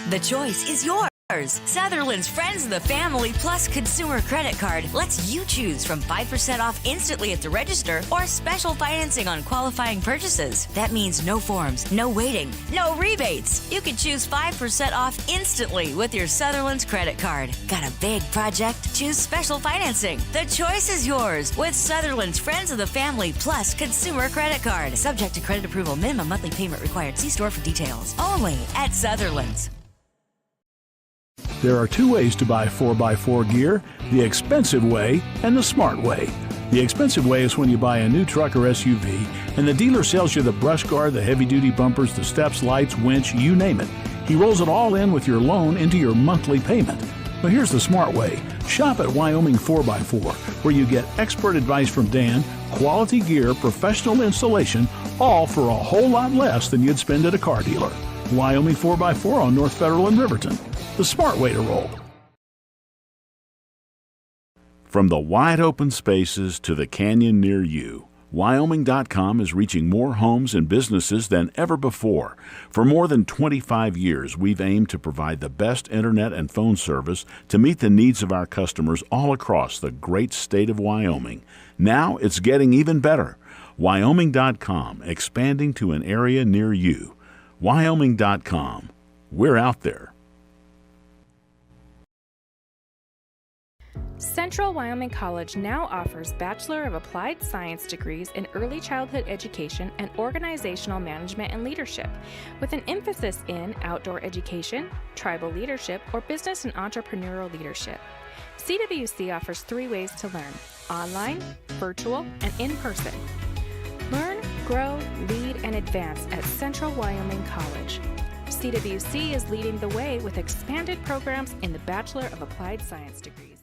The choice is yours. Sutherland's Friends of the Family Plus Consumer Credit Card lets you choose from 5% off instantly at the register or special financing on qualifying purchases. That means no forms, no waiting, no rebates. You can choose 5% off instantly with your Sutherland's credit card. Got a big project? Choose special financing. The choice is yours with Sutherland's Friends of the Family Plus Consumer Credit Card. Subject to credit approval. Minimum monthly payment required. See store for details. Only at Sutherland's. There are two ways to buy 4x4 gear, the expensive way and the smart way. The expensive way is when you buy a new truck or SUV and the dealer sells you the brush guard, the heavy-duty bumpers, the steps, lights, winch, you name it. He rolls it all in with your loan into your monthly payment. But here's the smart way. Shop at Wyoming 4x4, where you get expert advice from Dan, quality gear, professional installation, all for a whole lot less than you'd spend at a car dealer. Wyoming 4x4 on North Federal in Riverton. The smart way to roll. From the wide open spaces to the canyon near you, Wyoming.com is reaching more homes and businesses than ever before. For more than 25 years, we've aimed to provide the best internet and phone service to meet the needs of our customers all across the great state of Wyoming. Now it's getting even better. Wyoming.com, expanding to an area near you. Wyoming.com. We're out there. Central Wyoming College now offers Bachelor of Applied Science degrees in Early Childhood Education and Organizational Management and Leadership, with an emphasis in outdoor education, tribal leadership, or business and entrepreneurial leadership. CWC offers 3 ways to learn: online, virtual, and in person. Learn, grow, lead, and advance at Central Wyoming College. CWC is leading the way with expanded programs in the Bachelor of Applied Science degrees.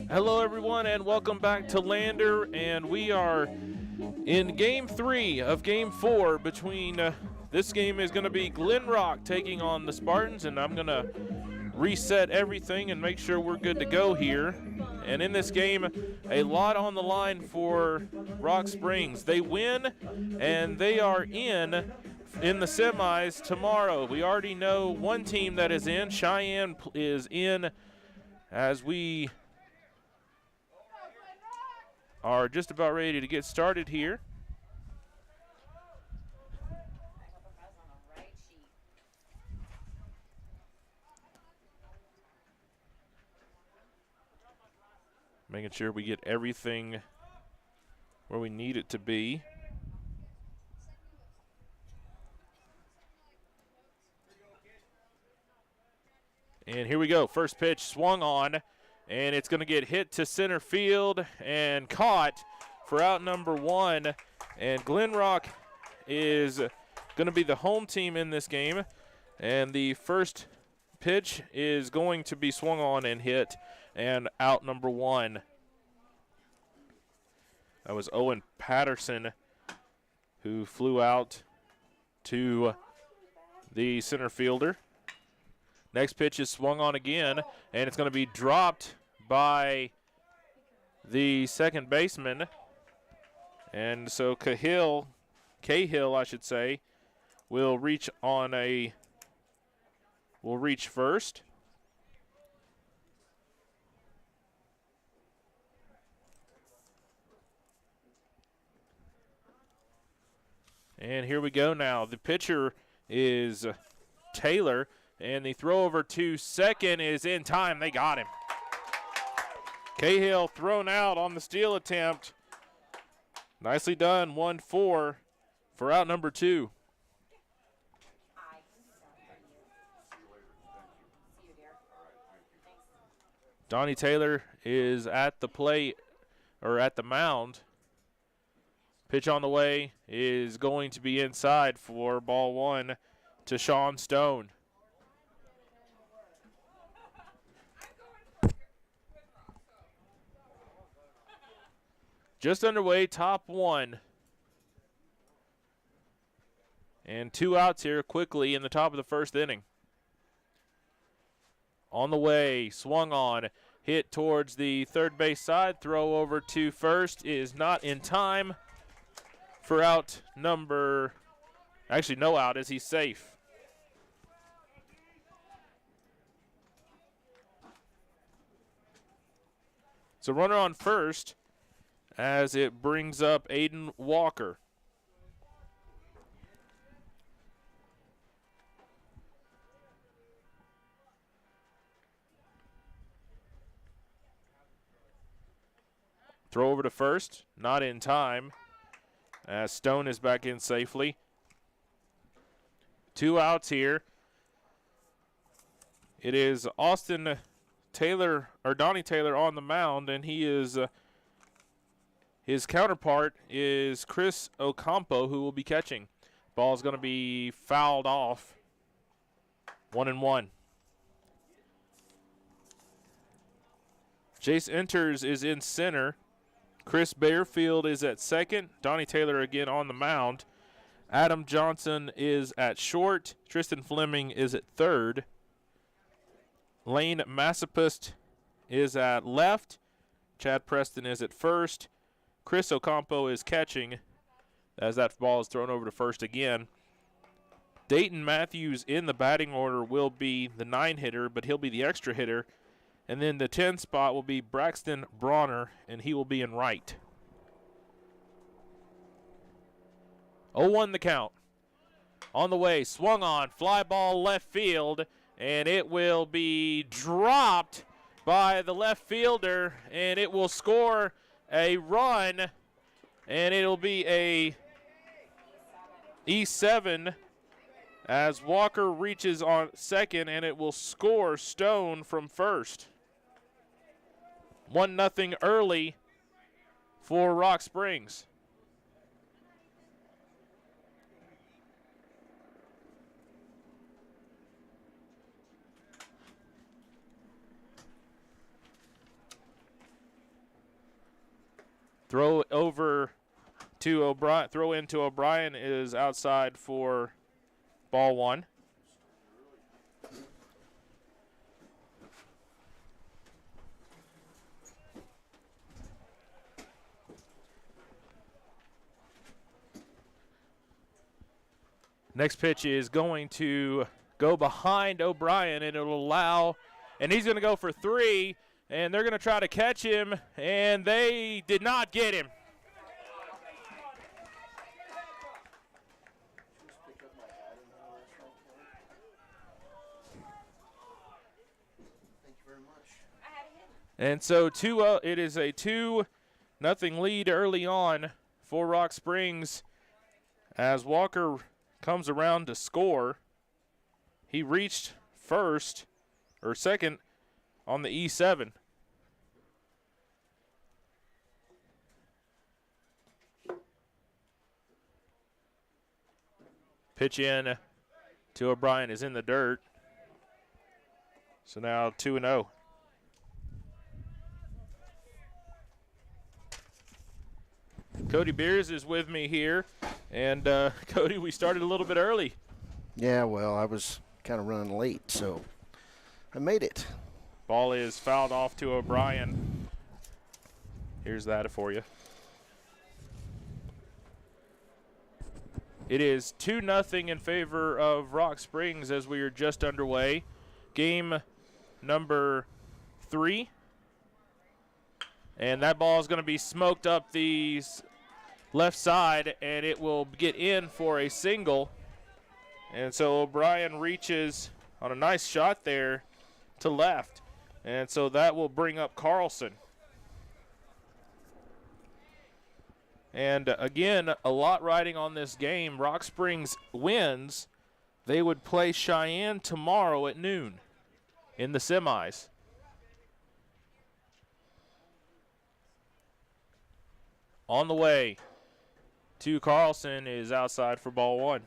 Hello everyone and welcome back to Lander, and we are in game 3 of game 4 between this game is going to be Glenrock taking on the Spartans, and I'm going to reset everything and make sure we're good to go here. And in this game, a lot on the line for Rock Springs. They win and they are in the semis tomorrow. We already know one team that is in. Cheyenne is in as we are just about ready to get started here. Making sure we get everything where we need it to be. And here we go. First pitch swung on, and it's going to get hit to center field and caught for out number 1. And Glenrock is going to be the home team in this game. And the first pitch is going to be swung on and hit, and out number 1. That was Owen Patterson who flew out to the center fielder. Next pitch is swung on again, and it's going to be dropped by the second baseman. And so Cahill, I should say, will reach first. And here we go now. The pitcher is Taylor, and the throw over to second is in time. They got him. Cahill thrown out on the steal attempt. Nicely done, 1-4 for out number 2. Donnie Taylor is at the plate, or at the mound. Pitch on the way is going to be inside for ball 1 to Sean Stone. Just underway, top 1. And 2 outs here quickly in the top of the first inning. On the way, swung on, hit towards the third base side. Throw over to first is not in time for out number, actually no out as he's safe. So runner on first as it brings up Aiden Walker. Throw over to first, not in time, as Stone is back in safely. 2 outs here. It is Austin Taylor, or Donnie Taylor on the mound, and he is, his counterpart is Chris Ocampo, who will be catching. Ball's going to be fouled off. 1-1. Jace Enters is in center. Chris Bearfield is at second. Donnie Taylor again on the mound. Adam Johnson is at short. Tristan Fleming is at third. Lane Massapust is at left. Chad Preston is at first. Chris Ocampo is catching as that ball is thrown over to first again. Dayton Matthews in the batting order will be the 9-hitter, but he'll be the extra hitter. And then the 10 spot will be Braxton Bronner, and he will be in right. 0-1 the count. On the way, swung on, fly ball left field, and it will be dropped by the left fielder, and it will score a run, and it'll be a E7 as Walker reaches on second, and it will score Stone from first. 1-0 early for Rock Springs. Throw over to O'Brien. Throw into O'Brien is outside for ball 1. Next pitch is going to go behind O'Brien, and it'll allow, and he's going to go for 3, and they're going to try to catch him, and they did not get him. And so it is a 2-0 lead early on for Rock Springs as Walker comes around to score. He reached first or second on the E7. Pitch in to O'Brien is in the dirt. So now 2-0. Cody Beers is with me here. And, Cody, we started a little bit early. Yeah, well, I was kind of running late, so I made it. Ball is fouled off to O'Brien. Here's that for you. It is 2-0 in favor of Rock Springs as we are just underway. Game number 3. And that ball is going to be smoked up the left side, and it will get in for a single. And so O'Brien reaches on a nice shot there to left. And so that will bring up Carlson. And again, a lot riding on this game. Rock Springs wins. They would play Cheyenne tomorrow at noon in the semis. On the way to Carlson is outside for ball 1.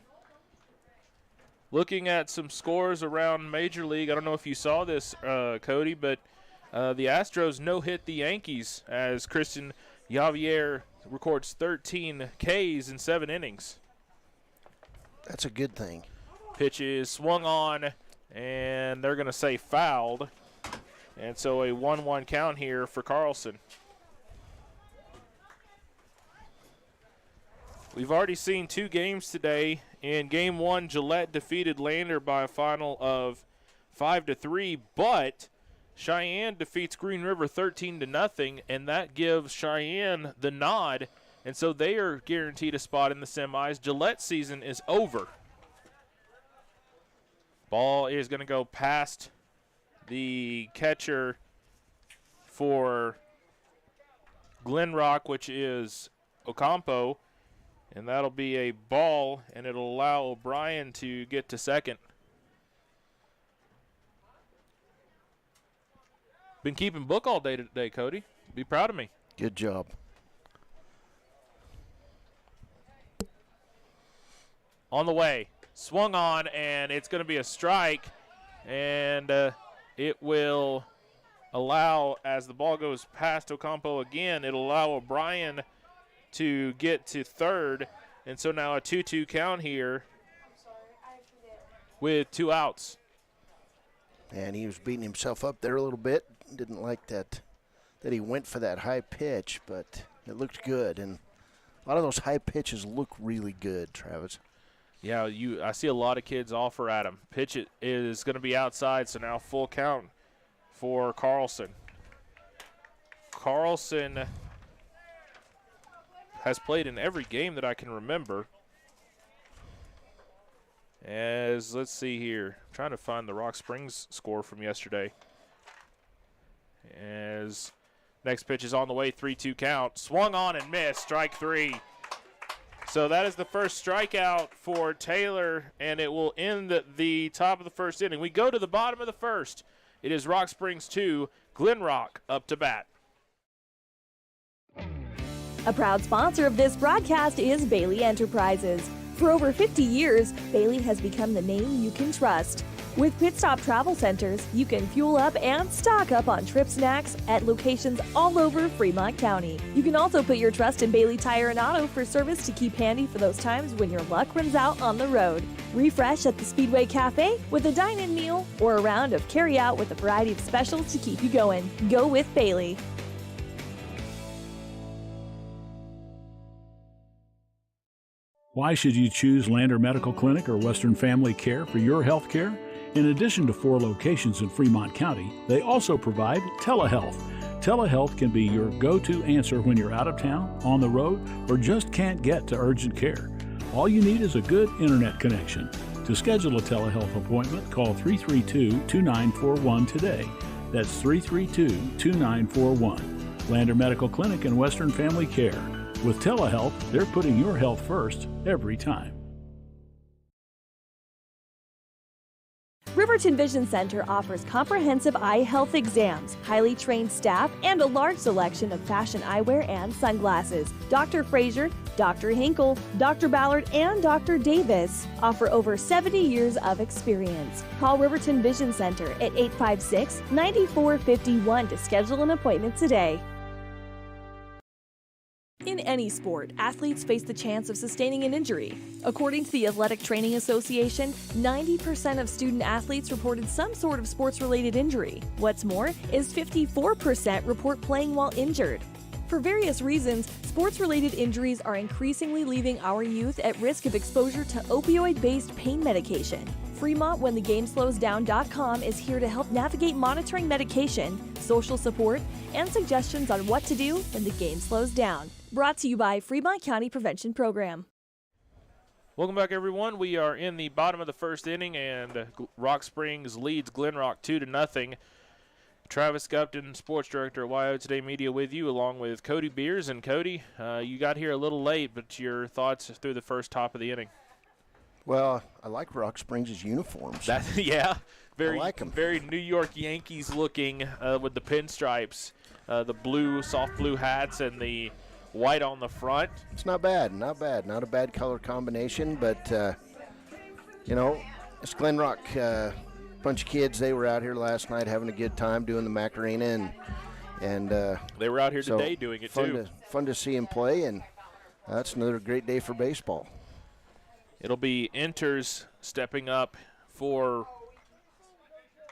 Looking at some scores around Major League, I don't know if you saw this, Cody, but the Astros no-hit the Yankees as Christian Javier records 13 Ks in 7 innings. That's a good thing. Pitch is swung on, and they're going to say fouled. And so a 1-1 count here for Carlson. We've already seen 2 games today. In Game 1, Gillette defeated Lander by a final of 5-3, but Cheyenne defeats Green River 13-0, and that gives Cheyenne the nod, and so they are guaranteed a spot in the semis. Gillette's season is over. Ball is going to go past the catcher for Glenrock, which is Ocampo, and that'll be a ball, and it'll allow O'Brien to get to second. Been keeping book all day today, Cody. Be proud of me. Good job. On the way. Swung on, and it's going to be a strike, and it will allow, as the ball goes past Ocampo again, it'll allow O'Brien to get to third, and so now a 2-2 count here with 2 outs. And he was beating himself up there a little bit. Didn't like that he went for that high pitch, but it looked good. And a lot of those high pitches look really good, Travis. Yeah, I see a lot of kids offer at him. Pitch it is going to be outside, so now full count for Carlson. Carlson has played in every game that I can remember. Let's see here. I'm trying to find the Rock Springs score from yesterday. As next pitch is on the way, 3-2 count. Swung on and missed, strike 3. So that is the first strikeout for Taylor, and it will end the top of the first inning. We go to the bottom of the first. It is Rock Springs 2, Glenrock up to bat. A proud sponsor of this broadcast is Bailey Enterprises. For over 50 years, Bailey has become the name you can trust. With Pit Stop Travel Centers, you can fuel up and stock up on trip snacks at locations all over Fremont County. You can also put your trust in Bailey Tire and Auto for service to keep handy for those times when your luck runs out on the road. Refresh at the Speedway Cafe with a dine-in meal or a round of carry-out with a variety of specials to keep you going. Go with Bailey. Why should you choose Lander Medical Clinic or Western Family Care for your health care? In addition to 4 locations in Fremont County, they also provide telehealth. Telehealth can be your go-to answer when you're out of town, on the road, or just can't get to urgent care. All you need is a good internet connection. To schedule a telehealth appointment, call 332-2941 today. That's 332-2941. Lander Medical Clinic and Western Family Care. With telehealth, they're putting your health first every time. Riverton Vision Center offers comprehensive eye health exams, highly trained staff, and a large selection of fashion eyewear and sunglasses. Dr. Frazier, Dr. Hinkle, Dr. Ballard, and Dr. Davis offer over 70 years of experience. Call Riverton Vision Center at 856-9451 to schedule an appointment today. In any sport, athletes face the chance of sustaining an injury. According to the Athletic Training Association, 90% of student athletes reported some sort of sports-related injury. What's more, is 54% report playing while injured. For various reasons, sports-related injuries are increasingly leaving our youth at risk of exposure to opioid-based pain medication. Fremont WhenTheGameSlowsDown.com is here to help navigate monitoring medication, social support, and suggestions on what to do when the game slows down. Brought to you by Fremont County Prevention Program. Welcome back, everyone. We are in the bottom of the first inning, and Rock Springs leads Glenrock 2-0. Travis Gupton, Sports Director at WyoToday Media, with you, along with Cody Beers. And Cody, you got here a little late, but your thoughts through the first top of the inning? Well, I like Rock Springs' uniforms. Yeah, I like 'em. Very New York Yankees looking with the pinstripes, the blue, soft blue hats, and the white on the front. It's not bad. Not a bad color combination, but, it's Glenrock, bunch of kids. They were out here last night having a good time doing the Macarena, and they were out here today doing it too. Fun to see them play, and that's another great day for baseball. It'll be Enters stepping up for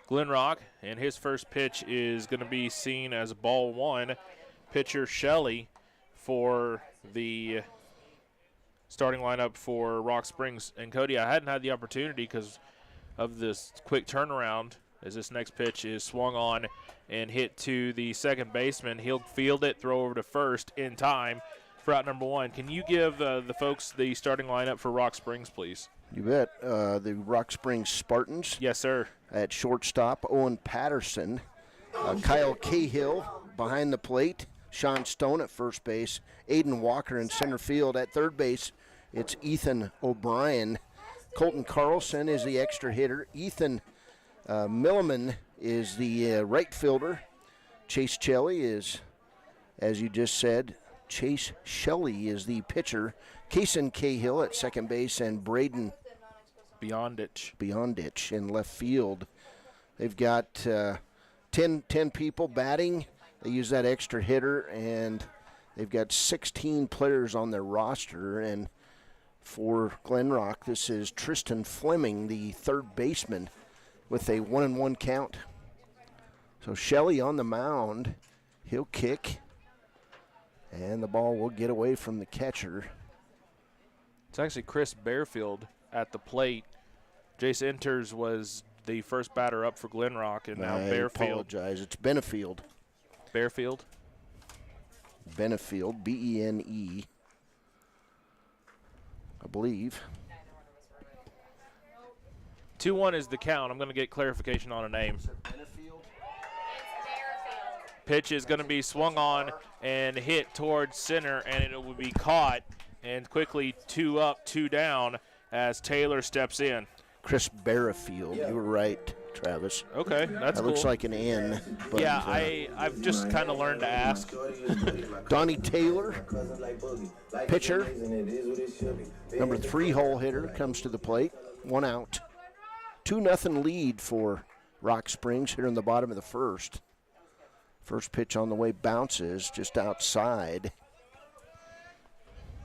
Glenrock, and his first pitch is going to be seen as ball 1. Pitcher Shelley for the starting lineup for Rock Springs. And Cody, I hadn't had the opportunity because of this quick turnaround as this next pitch is swung on and hit to the second baseman. He'll field it, throw over to first in time for out number 1. Can you give the folks the starting lineup for Rock Springs, please? You bet. The Rock Springs Spartans. Yes, sir. At shortstop, Owen Patterson. Kyle Cahill behind the plate. Sean Stone at first base. Aiden Walker in center field. At third base, it's Ethan O'Brien. Colton Carlson is the extra hitter. Ethan Milliman is the right fielder. Chase Shelley is, as you just said, Chase Shelley is the pitcher. Kaysen Cahill at second base, and Braden Beyondich in left field. They've got 10 people batting. They use that extra hitter, and they've got 16 players on their roster. And for Glenrock, this is Tristan Fleming, the third baseman, with a 1-1 count. So Shelley on the mound. He'll kick, and the ball will get away from the catcher. It's actually Chris Bearfield at the plate. Jace Enters was the first batter up for Glenrock, and now Bearfield. I apologize. It's Benefield. Bearfield? Benefield, B-E-N-E, I believe. 2-1 is the count. I'm going to get clarification on a name. Pitch is going to be swung on and hit towards center, and it will be caught. And quickly 2 up, 2 down as Taylor steps in. Chris Bearfield, you were right, Travis. Okay, that's that cool. looks like an N. But, yeah, I've just kind of learned to ask. Donnie Taylor, pitcher, number 3 hole hitter, comes to the plate. 1 out. 2-0 lead for Rock Springs here in the bottom of the first. First pitch on the way bounces just outside.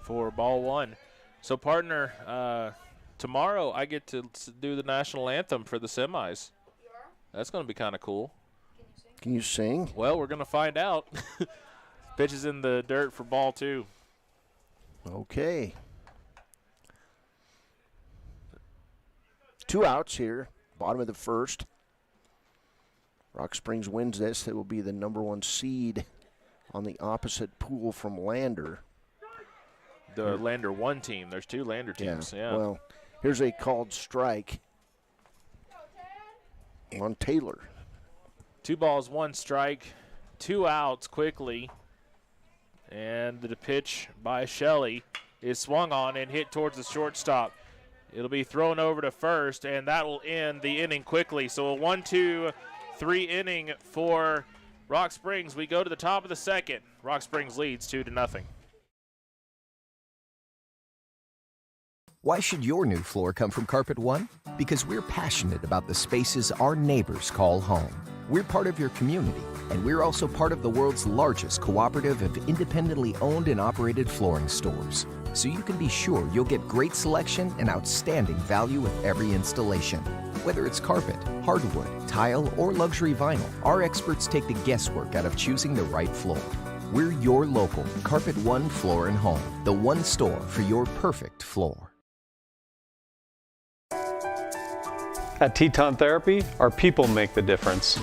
For ball 1. So, partner, tomorrow I get to do the national anthem for the semis. That's going to be kind of cool. Can you sing? Well, we're going to find out. Pitch is in the dirt for ball 2. Okay. 2 outs here, bottom of the first. Rock Springs wins this. It will be the number 1 seed on the opposite pool from Lander. The Lander 1 team. There's 2 Lander teams. Yeah. Well, here's a called strike on Taylor. 2 balls, 1 strike, 2 outs quickly. And the pitch by Shelley is swung on and hit towards the shortstop. It'll be thrown over to first, and that will end the inning quickly. So a 1-2-3 inning for Rock Springs. We go to the top of the second. Rock Springs leads 2-0. Why should your new floor come from Carpet One? Because we're passionate about the spaces our neighbors call home. We're part of your community, and we're also part of the world's largest cooperative of independently owned and operated flooring stores. So you can be sure you'll get great selection and outstanding value with every installation. Whether it's carpet, hardwood, tile, or luxury vinyl, our experts take the guesswork out of choosing the right floor. We're your local Carpet One Floor and Home, the one store for your perfect floor. At Teton Therapy, our people make the difference.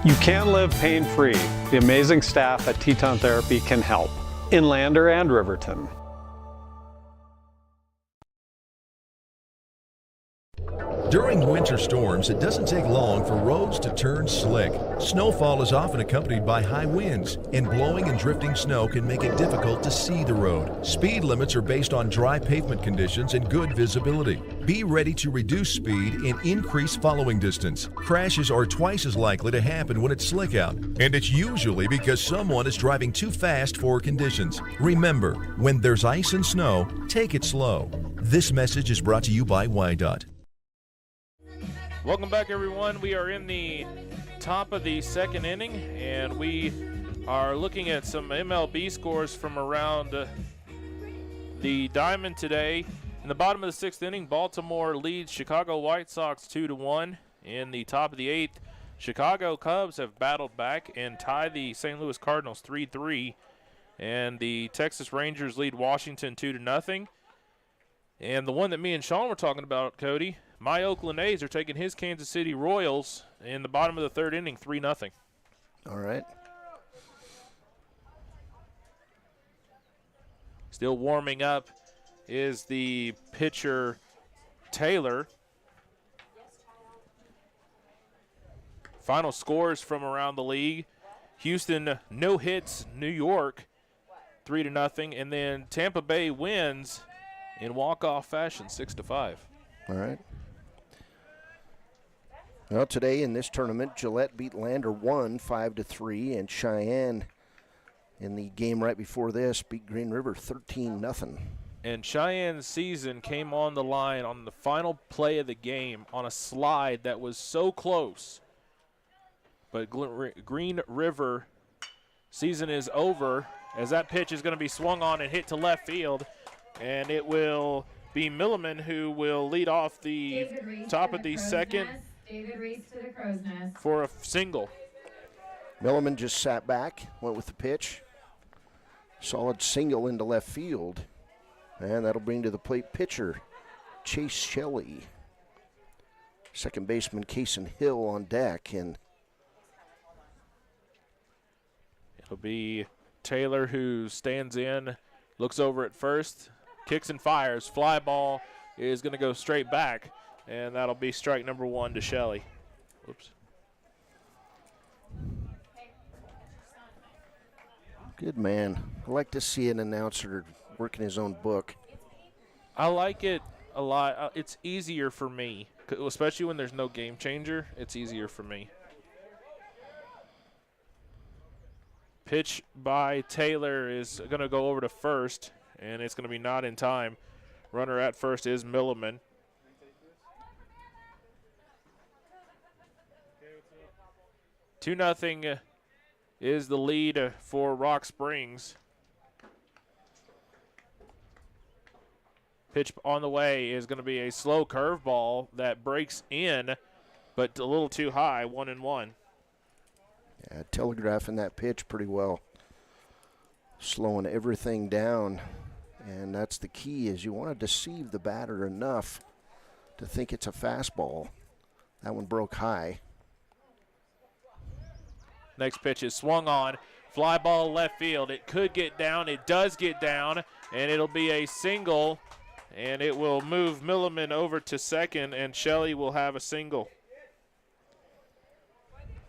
You can live pain-free. The amazing staff at Teton Therapy can help in Lander and Riverton. During winter storms, it doesn't take long for roads to turn slick. Snowfall is often accompanied by high winds, and blowing and drifting snow can make it difficult to see the road. Speed limits are based on dry pavement conditions and good visibility. Be ready to reduce speed and increase following distance. Crashes are twice as likely to happen when it's slick out, and it's usually because someone is driving too fast for conditions. Remember, when there's ice and snow, take it slow. This message is brought to you by WyoToday. Welcome back, everyone. We are in the top of the second inning, and we are looking at some MLB scores from around the diamond today. In the bottom of the 6th inning, Baltimore leads Chicago White Sox 2-1. In the top of the 8th, Chicago Cubs have battled back and tied the St. Louis Cardinals 3-3. And the Texas Rangers lead Washington 2-0. And the one that me and Sean were talking about, Cody, my Oakland A's are taking his Kansas City Royals in the bottom of the 3rd inning 3-0. All right. Still warming up is the pitcher Taylor. Final scores from around the league. Houston no hits, New York 3-0, and then Tampa Bay wins in walk-off fashion 6-5. All right. Well, today in this tournament, Gillette beat Lander 5-3, and Cheyenne in the game right before this beat Green River 13-0. And Cheyenne's season came on the line on the final play of the game on a slide that was so close. But Green River season is over as that pitch is going to be swung on and hit to left field. And it will be Milliman who will lead off the top of the 2nd for a single. Milliman just sat back, went with the pitch. Solid single into left field. And that'll bring to the plate pitcher Chase Shelley. Second baseman Kaysen Hill on deck. And it'll be Taylor who stands in, looks over at first, kicks and fires. Fly ball is going to go straight back, and that'll be strike number 1 to Shelley. Whoops. Good man. I like to see an announcer working his own book. I like it a lot. It's easier for me, especially when there's no game changer. It's easier for me. Pitch by Taylor is going to go over to first, and it's going to be not in time. Runner at first is Milliman. Two nothing is the lead for Rock Springs. Pitch on the way is going to be a slow curveball that breaks in, but a little too high, 1-1. Yeah, telegraphing that pitch pretty well. Slowing everything down. And that's the key, is you want to deceive the batter enough to think it's a fastball. That one broke high. Next pitch is swung on. Fly ball left field. It could get down. It does get down, and it'll be a single, and it will move Milliman over to second, and Shelley will have a single.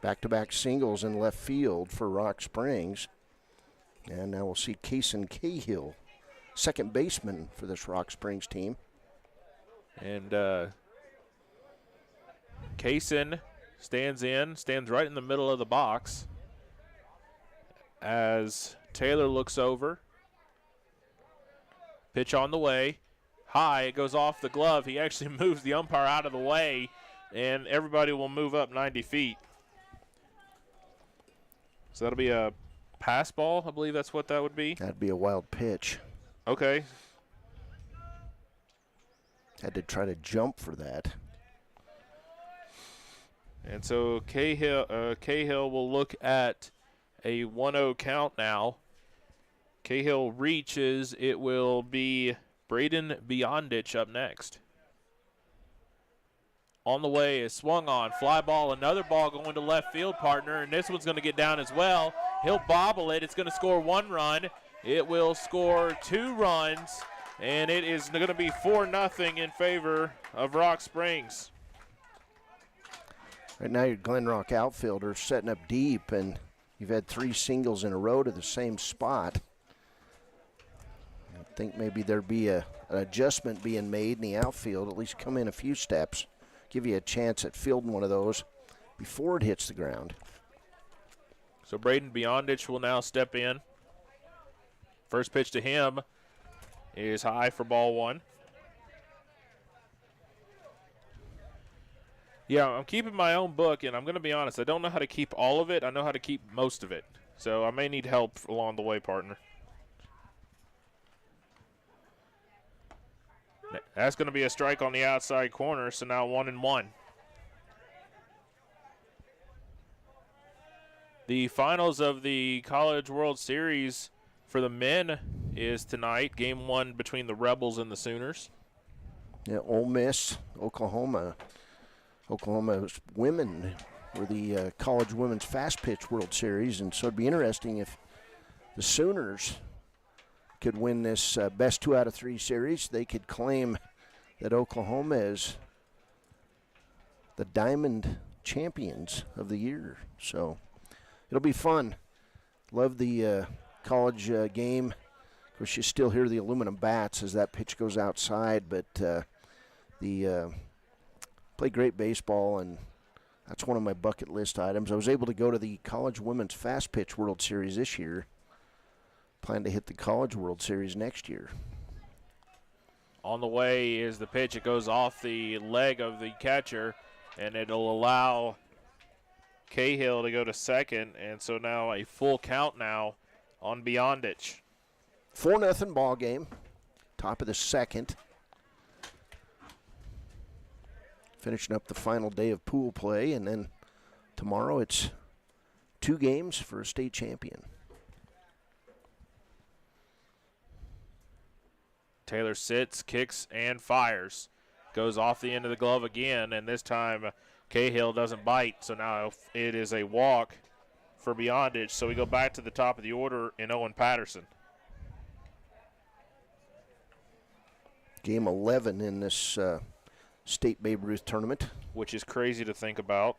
Back-to-back singles in left field for Rock Springs. And now we'll see Kaysen Cahill, second baseman for this Rock Springs team. And Kaysen stands right in the middle of the box as Taylor looks over. Pitch on the way. High, it goes off the glove. He actually moves the umpire out of the way, and everybody will move up 90 feet. So that'll be a pass ball, I believe that's what that would be. That'd be a wild pitch. Okay. Had to try to jump for that. And so Cahill will look at a 1-0 count now. Cahill reaches. It will be Braden Beyondich up next. On the way is swung on. Fly ball, another ball going to left field, partner, and this one's going to get down as well. He'll bobble it. It's going to score 1 run. It will score 2 runs, and it is going to be 4-0 in favor of Rock Springs. Right now your Glenrock outfielder setting up deep, and you've had 3 singles in a row to the same spot. I think maybe there'd be an adjustment being made in the outfield, at least come in a few steps, give you a chance at fielding one of those before it hits the ground. So Braden Beyondich will now step in. First pitch to him is high for ball 1. Yeah, I'm keeping my own book, and I'm going to be honest, I don't know how to keep all of it. I know how to keep most of it. So I may need help along the way, partner. That's going to be a strike on the outside corner, so now 1-1. The finals of the College World Series for the men is tonight. Game 1 between the Rebels and the Sooners. Yeah, Ole Miss, Oklahoma. Oklahoma's women were the College Women's Fast Pitch World Series, and so it'd be interesting if the Sooners could win this best 2 out of 3 series. They could claim that Oklahoma is the Diamond champions of the year. So it'll be fun. Love the college game. Of course, you still hear the aluminum bats as that pitch goes outside, but play great baseball, and that's one of my bucket list items. I was able to go to the College Women's Fast Pitch World Series this year. Plan to hit the College World Series next year. On the way is the pitch. It goes off the leg of the catcher, and it'll allow Cahill to go to second, and so now a full count now on Beyondich. 4-0 ball game. Top of the second. Finishing up the final day of pool play, and then tomorrow it's 2 games for a state champion. Taylor sits, kicks, and fires. Goes off the end of the glove again, and this time Cahill doesn't bite, so now it is a walk for Beyondich. So we go back to the top of the order in Owen Patterson. Game 11 in this State Babe Ruth tournament. Which is crazy to think about.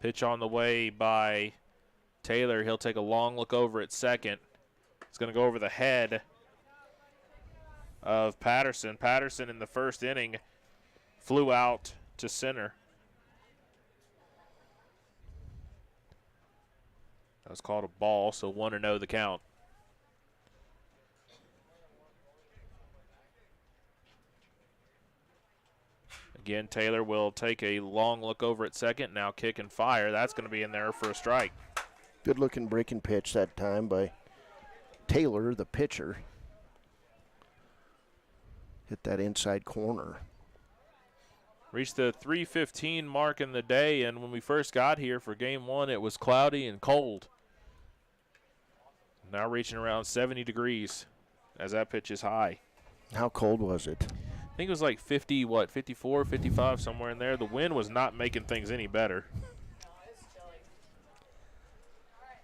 Pitch on the way by Taylor. He'll take a long look over at second. It's going to go over the head of Patterson. Patterson in the first inning flew out to center. That was called a ball, so 1-0 the count. Again, Taylor will take a long look over at second. Now kick and fire. That's going to be in there for a strike. Good-looking breaking pitch that time by Taylor, the pitcher. Hit that inside corner. Reached the 3:15 mark in the day, and when we first got here for Game 1, it was cloudy and cold. Now reaching around 70 degrees as that pitch is high. How cold was it? I think it was like 54, 55, somewhere in there. The wind was not making things any better.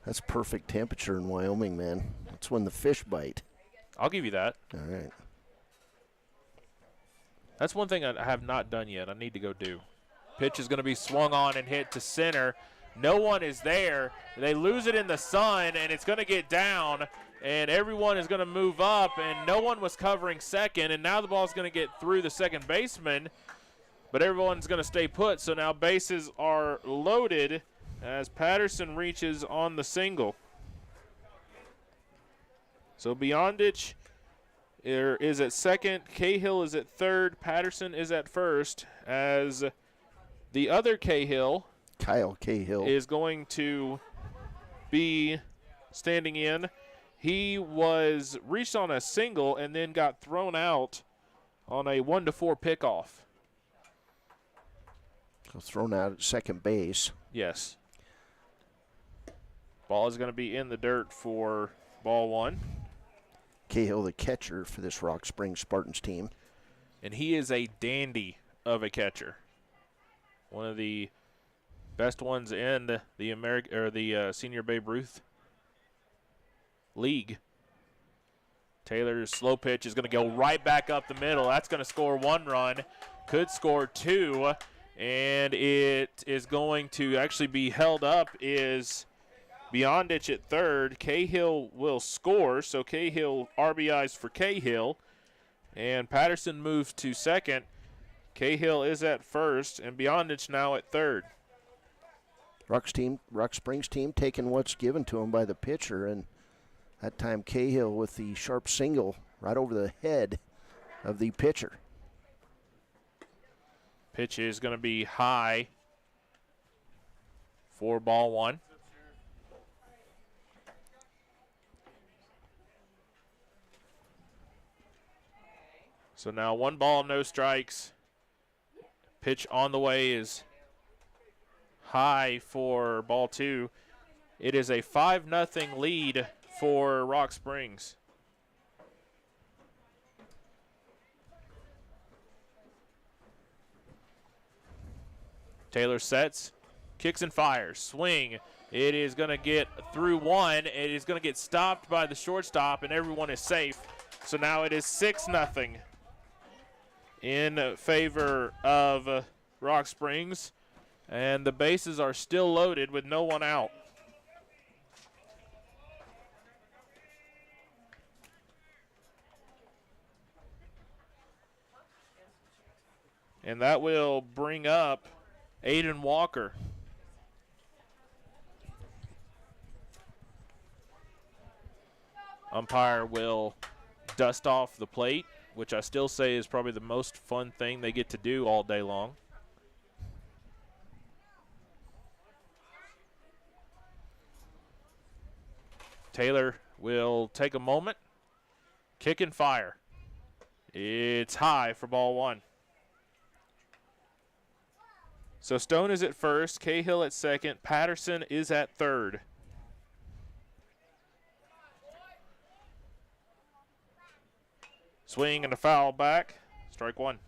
That's perfect temperature in Wyoming, man. That's when the fish bite. I'll give you that. All right. That's one thing I have not done yet. I need to go do. Pitch is going to be swung on and hit to center. No one is there. They lose it in the sun, and it's going to get down, and everyone is going to move up, and no one was covering second, and now the ball is going to get through the second baseman, but everyone's going to stay put, so now bases are loaded as Patterson reaches on the single. So Beyondich is at second, Cahill is at third, Patterson is at first, as the other Cahill, Kyle Cahill, is going to be standing in. He was reached on a single and then got thrown out on a 1-4 pickoff. So thrown out at second base. Yes. Ball is going to be in the dirt for ball one. Cahill, the catcher for this Rock Springs Spartans team. And he is a dandy of a catcher. One of the best ones in the Senior Babe Ruth League. Taylor's slow pitch is going to go right back up the middle. That's going to score 1 run. Could score 2. And it is going to actually be held up is Beyondich at third. Cahill will score, so Cahill RBIs for Cahill. And Patterson moves to second. Cahill is at first, and Beyondich now at third. Rock Springs team taking what's given to him by the pitcher, and that time Cahill with the sharp single right over the head of the pitcher. Pitch is going to be high for ball one. So now 1 ball, no strikes. Pitch on the way is high for ball 2. It is a 5-0 lead for Rock Springs. Taylor sets, kicks and fires, swing. It is going to get through 1. It is going to get stopped by the shortstop, and everyone is safe. So now it is 6-0 in favor of Rock Springs, and the bases are still loaded with no one out. And that will bring up Aiden Walker. Umpire will dust off the plate, which I still say is probably the most fun thing they get to do all day long. Taylor will take a moment, kick and fire. It's high for ball 1. So Stone is at first, Cahill at second, Patterson is at third. Swing and a foul back, strike 1.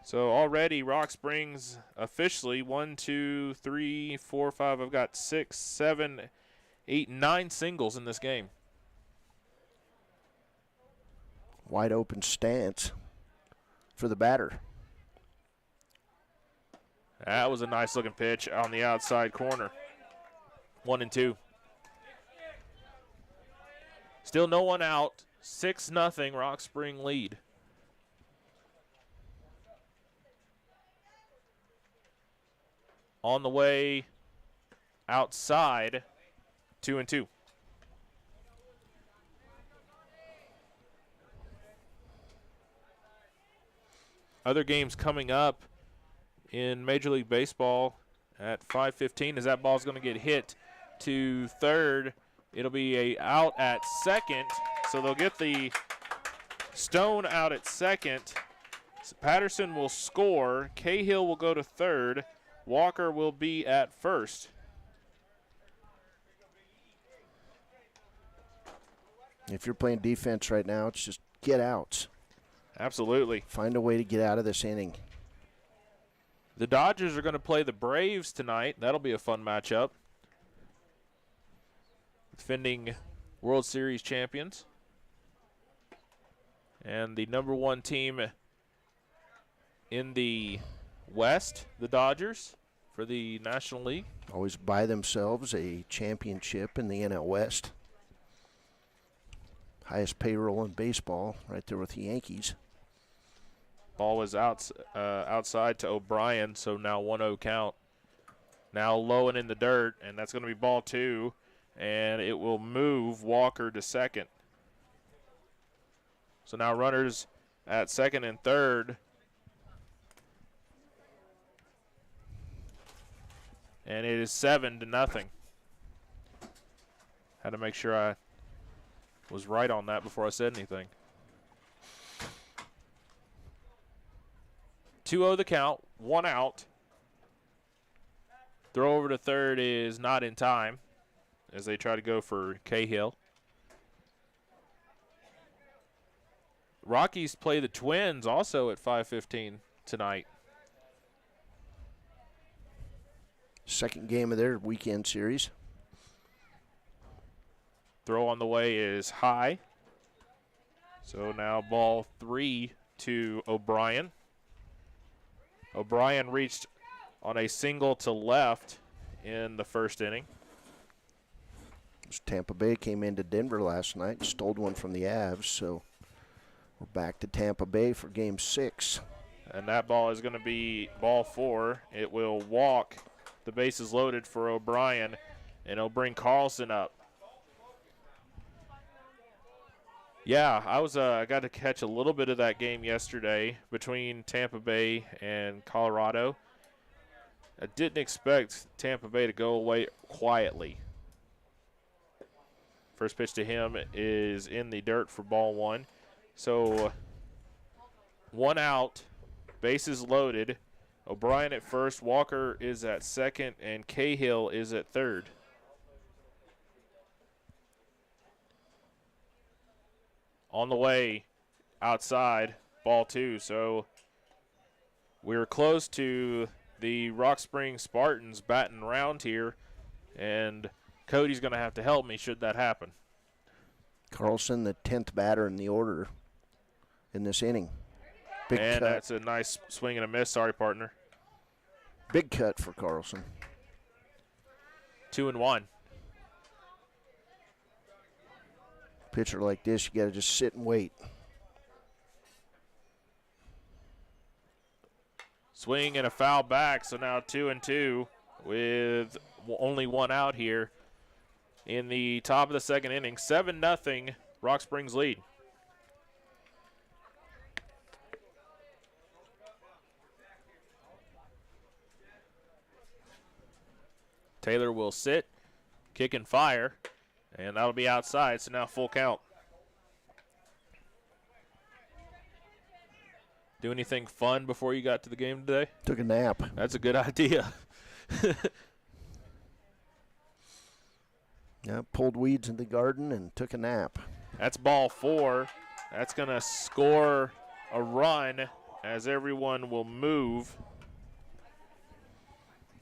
So already Rock Springs officially 1, 2, 3, 4, 5. I've got 6, 7, 8, 9 singles in this game. Wide open stance for the batter. That was a nice looking pitch on the outside corner. 1 and 2. Still no one out. 6-0 Rock Spring lead. On the way outside, 2 and 2. Other games coming up in Major League Baseball at 5:15 as that ball's going to get hit to third. It'll be a out at second, so they'll get the Stone out at second. So Patterson will score. Cahill will go to third. Walker will be at first. If you're playing defense right now, it's just get outs. Absolutely. Find a way to get out of this inning. The Dodgers are going to play the Braves tonight. That'll be a fun matchup. Defending World Series champions. And the number 1 team in the West, the Dodgers, for the National League. Always buy themselves a championship in the NL West. Highest payroll in baseball, right there with the Yankees. Ball was outside to O'Brien, so now 1-0 count. Now low and in the dirt, and that's going to be ball 2, and it will move Walker to second. So now runners at second and third. And it is 7-0. Had to make sure I was right on that before I said anything. 2-0 the count, 1 out. Throw over to third is not in time as they try to go for Cahill. Rockies play the Twins also at 5:15 tonight. Second game of their weekend series. Throw on the way is high. So now ball 3 to O'Brien. O'Brien reached on a single to left in the first inning. Tampa Bay came into Denver last night and stole one from the Avs, so we're back to Tampa Bay for game 6. And that ball is going to be ball 4. It will walk. The base is loaded for O'Brien, and it'll bring Carlson up. Yeah, I got to catch a little bit of that game yesterday between Tampa Bay and Colorado. I didn't expect Tampa Bay to go away quietly. First pitch to him is in the dirt for ball one. So 1 out, bases loaded. O'Brien at first, Walker is at second, and Cahill is at third. On the way outside, ball two. So we're close to the Rock Springs Spartans batting round here, and Cody's going to have to help me should that happen. Carlson, the 10th batter in the order in this inning. Big cut. That's a nice swing and a miss. Sorry, partner. Big cut for Carlson. 2-1. Pitcher like this, you got to just sit and wait. Swing and a foul back, so now 2-2 with only 1 out here in the top of the second inning. 7-0, Rock Springs lead. Taylor will sit, kick and fire, and that'll be outside, so now full count. Do anything fun before you got to the game today? Took a nap. That's a good idea. Yeah, pulled weeds in the garden and took a nap. That's ball 4. That's going to score a run as everyone will move.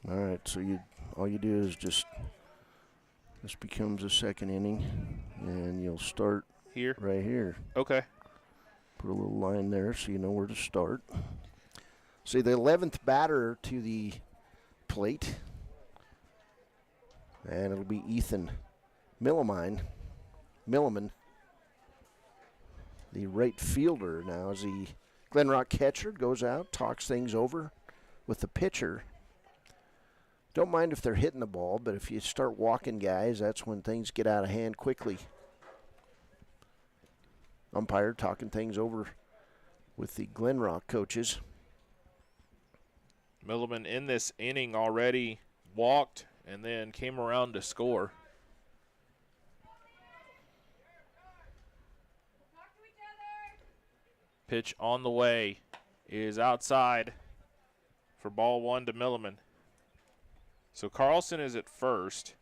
All right, so all you do is this becomes a second inning, and you'll start here, right here. Okay. Put a little line there so you know where to start. See, the 11th batter to the plate, and it'll be Ethan Milliman, the right fielder now, as the Glenrock catcher goes out, talks things over with the pitcher. Don't mind if they're hitting the ball, but if you start walking guys, that's when things get out of hand quickly. Umpire talking things over with the Glenrock coaches. Milliman in this inning already walked and then came around to score. Pitch on the way is outside for ball 1 to Milliman. So Carlson is at first.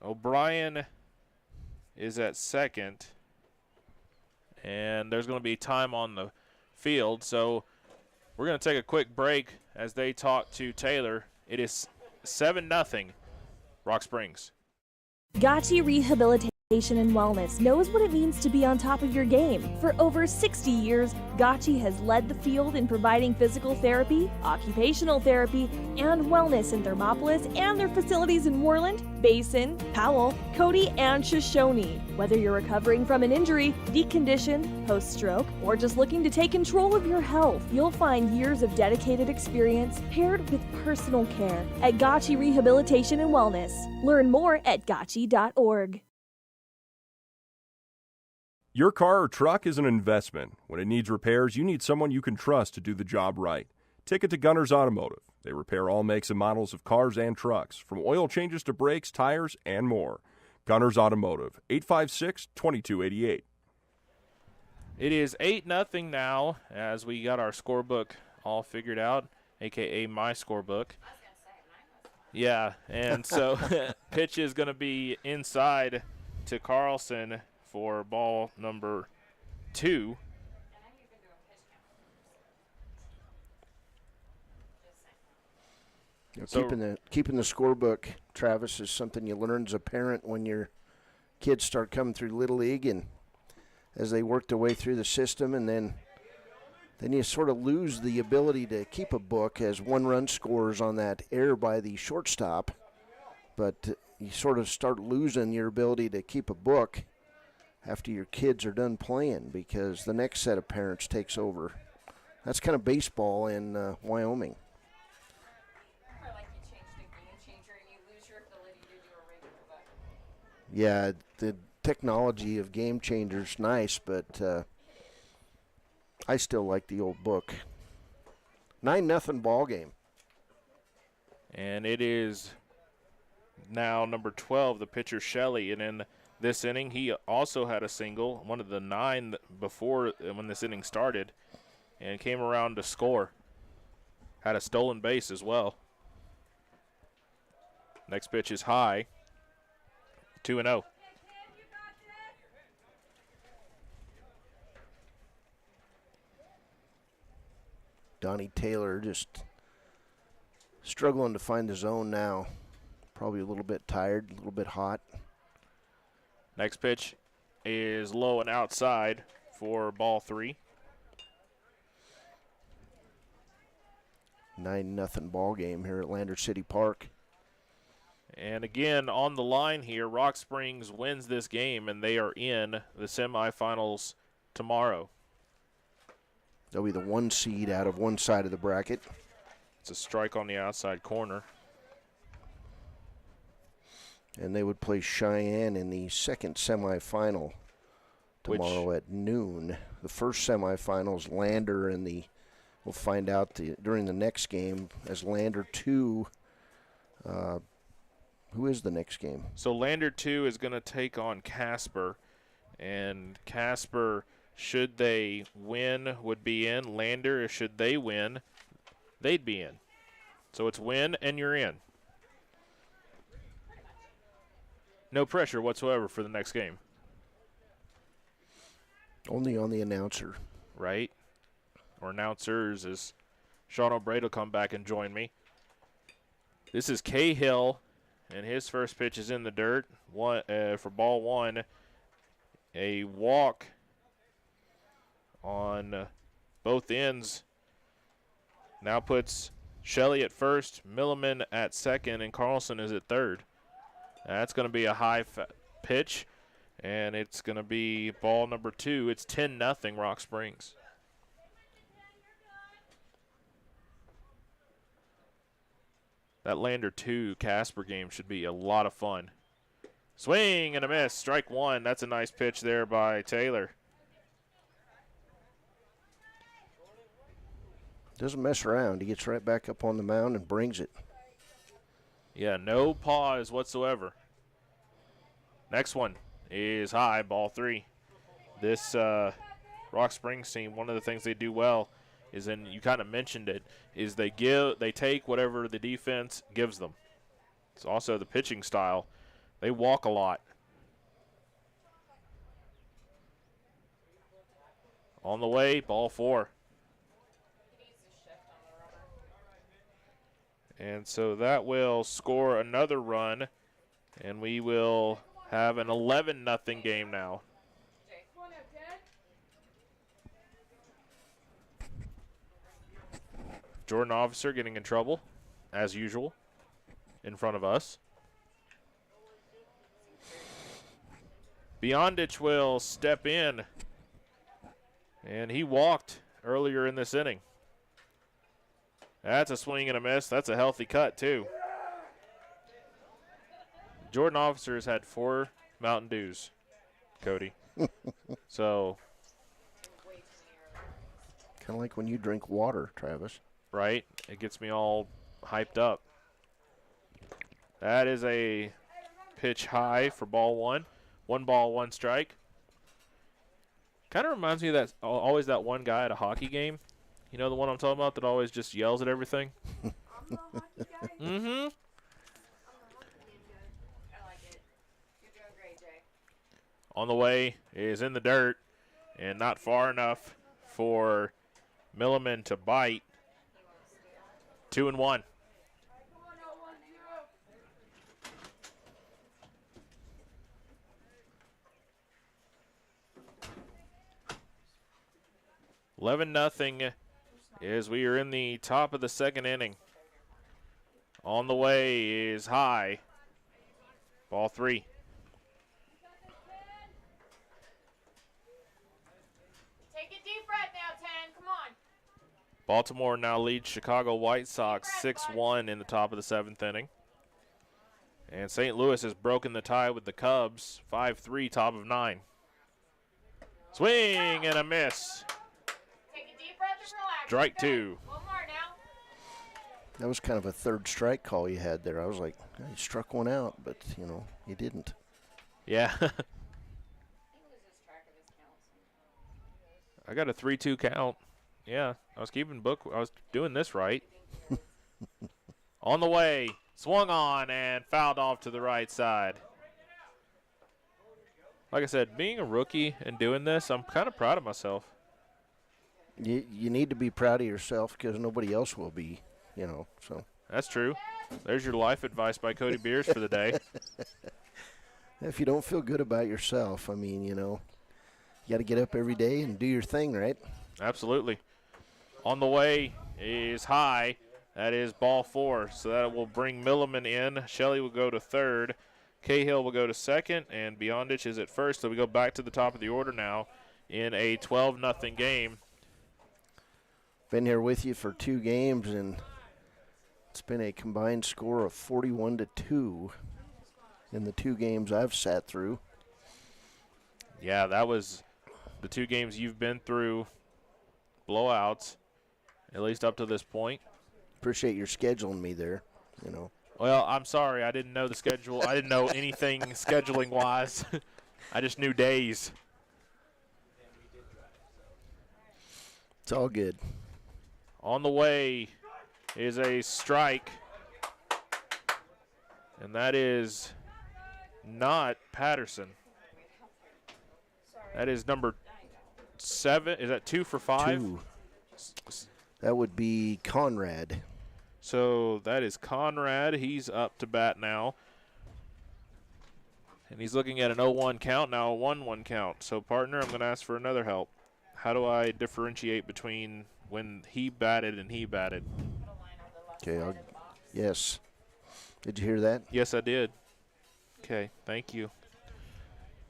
O'Brien is at second. And there's going to be time on the field. So we're going to take a quick break as they talk to Taylor. It is 7-0, Rock Springs. Gotchi Rehabilitation and Wellness knows what it means to be on top of your game. For over 60 years, Gotchi has led the field in providing physical therapy, occupational therapy, and wellness in Thermopolis and their facilities in Worland, Basin, Powell, Cody, and Shoshone. Whether you're recovering from an injury, deconditioned, post-stroke, or just looking to take control of your health, you'll find years of dedicated experience paired with personal care at Gotchi Rehabilitation and Wellness. Learn more at gotchi.org. Your car or truck is an investment. When it needs repairs, you need someone you can trust to do the job right. Take it to Gunner's Automotive. They repair all makes and models of cars and trucks, from oil changes to brakes, tires, and more. Gunner's Automotive, 856-2288. It is 8-0 now as we got our scorebook all figured out, a.k.a. my scorebook. Yeah, and so pitch is going to be inside to Carlson for ball number 2. Keeping the scorebook, Travis, is something you learn as a parent when your kids start coming through Little League, and as they work their way through the system, and then you sort of lose the ability to keep a book as 1 run scores on that error by the shortstop, but you sort of start losing your ability to keep a book after your kids are done playing, because the next set of parents takes over. That's kind of baseball in Wyoming. Yeah, the technology of Game Changer's nice, but I still like the old book. 9-0 ball game. And it is now number 12, the pitcher Shelley. And in this inning, he also had a single, one of the 9 before when this inning started, and came around to score. Had a stolen base as well. Next pitch is high, 2-0. Donnie Taylor just struggling to find the zone now. Probably a little bit tired, a little bit hot. Next pitch is low and outside for ball 3. 9-0 ball game here at Lander City Park. And again, on the line here, Rock Springs wins this game, and they are in the semifinals tomorrow. They'll be the 1 seed out of one side of the bracket. It's a strike on the outside corner. And they would play Cheyenne in the second semifinal tomorrow at noon. The first semifinal is Lander, and we'll find out during the next game as Lander 2. Who is the next game? So Lander 2 is going to take on Casper, and Casper, should they win, would be in. Lander, should they win, they'd be in. So it's win and you're in. No pressure whatsoever for the next game. Only on the announcer. Right? Or announcers, as Sean O'Brien will come back and join me. This is Cahill, and his first pitch is in the dirt. For ball 1, a walk on both ends. Now puts Shelley at first, Milliman at second, and Carlson is at third. That's going to be a high pitch, and it's going to be ball number 2. It's 10-0 Rock Springs. That Lander 2 Casper game should be a lot of fun. Swing and a miss, strike 1. That's a nice pitch there by Taylor. Doesn't mess around. He gets right back up on the mound and brings it. Yeah, no pause whatsoever. Next one is high, ball 3. This Rock Springs team, one of the things they do well is, and you kind of mentioned it, is they take whatever the defense gives them. It's also the pitching style. They walk a lot. On the way, ball 4. And so that will score another run, and we will have an 11-0 game now. Jordan Officer getting in trouble, as usual, in front of us. Beyondich will step in, and he walked earlier in this inning. That's a swing and a miss. That's a healthy cut, too. Jordan Officer has had 4 Mountain Dews, Cody. So. Kind of like when you drink water, Travis. Right? It gets me all hyped up. That is a pitch high for ball 1. 1 ball, 1 strike. Kind of reminds me of that, always that one guy at a hockey game. You know the one I'm talking about that always just yells at everything? Mm-hmm. On the way is in the dirt and not far enough for Milliman to bite. 2-1. $11-0 as we are in the top of the second inning. On the way is high. Ball 3. Take a deep breath now, 10. Come on. Baltimore now leads Chicago White Sox 6-1 in the top of the 7th inning. And St. Louis has broken the tie with the Cubs, 5-3, top of 9. Swing and a miss. Take a deep breath and relax. Strike 2. One more now. That was kind of a third strike call you had there. I was like, he struck one out, but, he didn't. Yeah. I got a 3-2 count. Yeah, I was doing this right. On the way, swung on and fouled off to the right side. Like I said, being a rookie and doing this, I'm kind of proud of myself. You need to be proud of yourself because nobody else will be, so. That's true. There's your life advice by Cody Beers for the day. If you don't feel good about yourself, you got to get up every day and do your thing, right? Absolutely. On the way is high. That is ball 4, so that will bring Milliman in. Shelley will go to third. Cahill will go to second, and Beyondich is at first. So we go back to the top of the order now in a 12-0 game. Been here with you for 2 games, and it's been a combined score of 41-2 in the 2 games I've sat through. Yeah, that was the 2 games you've been through, blowouts, at least up to this point. Appreciate your scheduling me there, Well, I'm sorry. I didn't know the schedule. I didn't know anything scheduling-wise. I just knew days. It's all good. On the way is a strike, and that is not Patterson. That is number 7. Is that 2 for 5? 2. That would be Conrad. So that is Conrad. He's up to bat now. And he's looking at an 0-1 count, now a 1-1 count. So, partner, I'm going to ask for another help. How do I differentiate between when he batted and he batted? Okay, yes. Did you hear that? Yes, I did. Okay, thank you.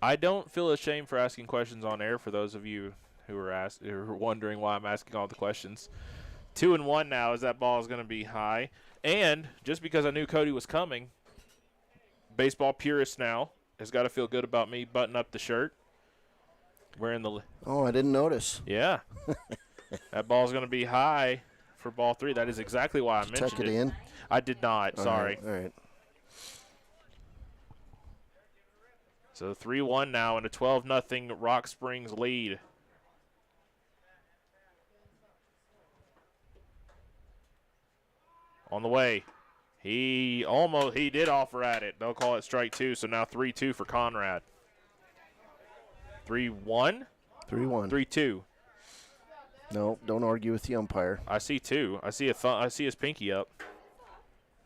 I don't feel ashamed for asking questions on air for those of you who are wondering why I'm asking all the questions. 2-1 now as that ball is going to be high. And just because I knew Cody was coming, baseball purist now has got to feel good about me button up the shirt. Wearing the I didn't notice. Yeah. That ball's going to be high for ball 3. That is exactly why I mentioned it. Tuck it in? I did not. Sorry. All right. So 3-1 now and a 12-0 Rock Springs lead. On the way. He did offer at it. They'll call it strike 2, so now 3-2 for Conrad. 3-1? 3-1. 3-2. No, don't argue with the umpire. I see 2. I see his pinky up.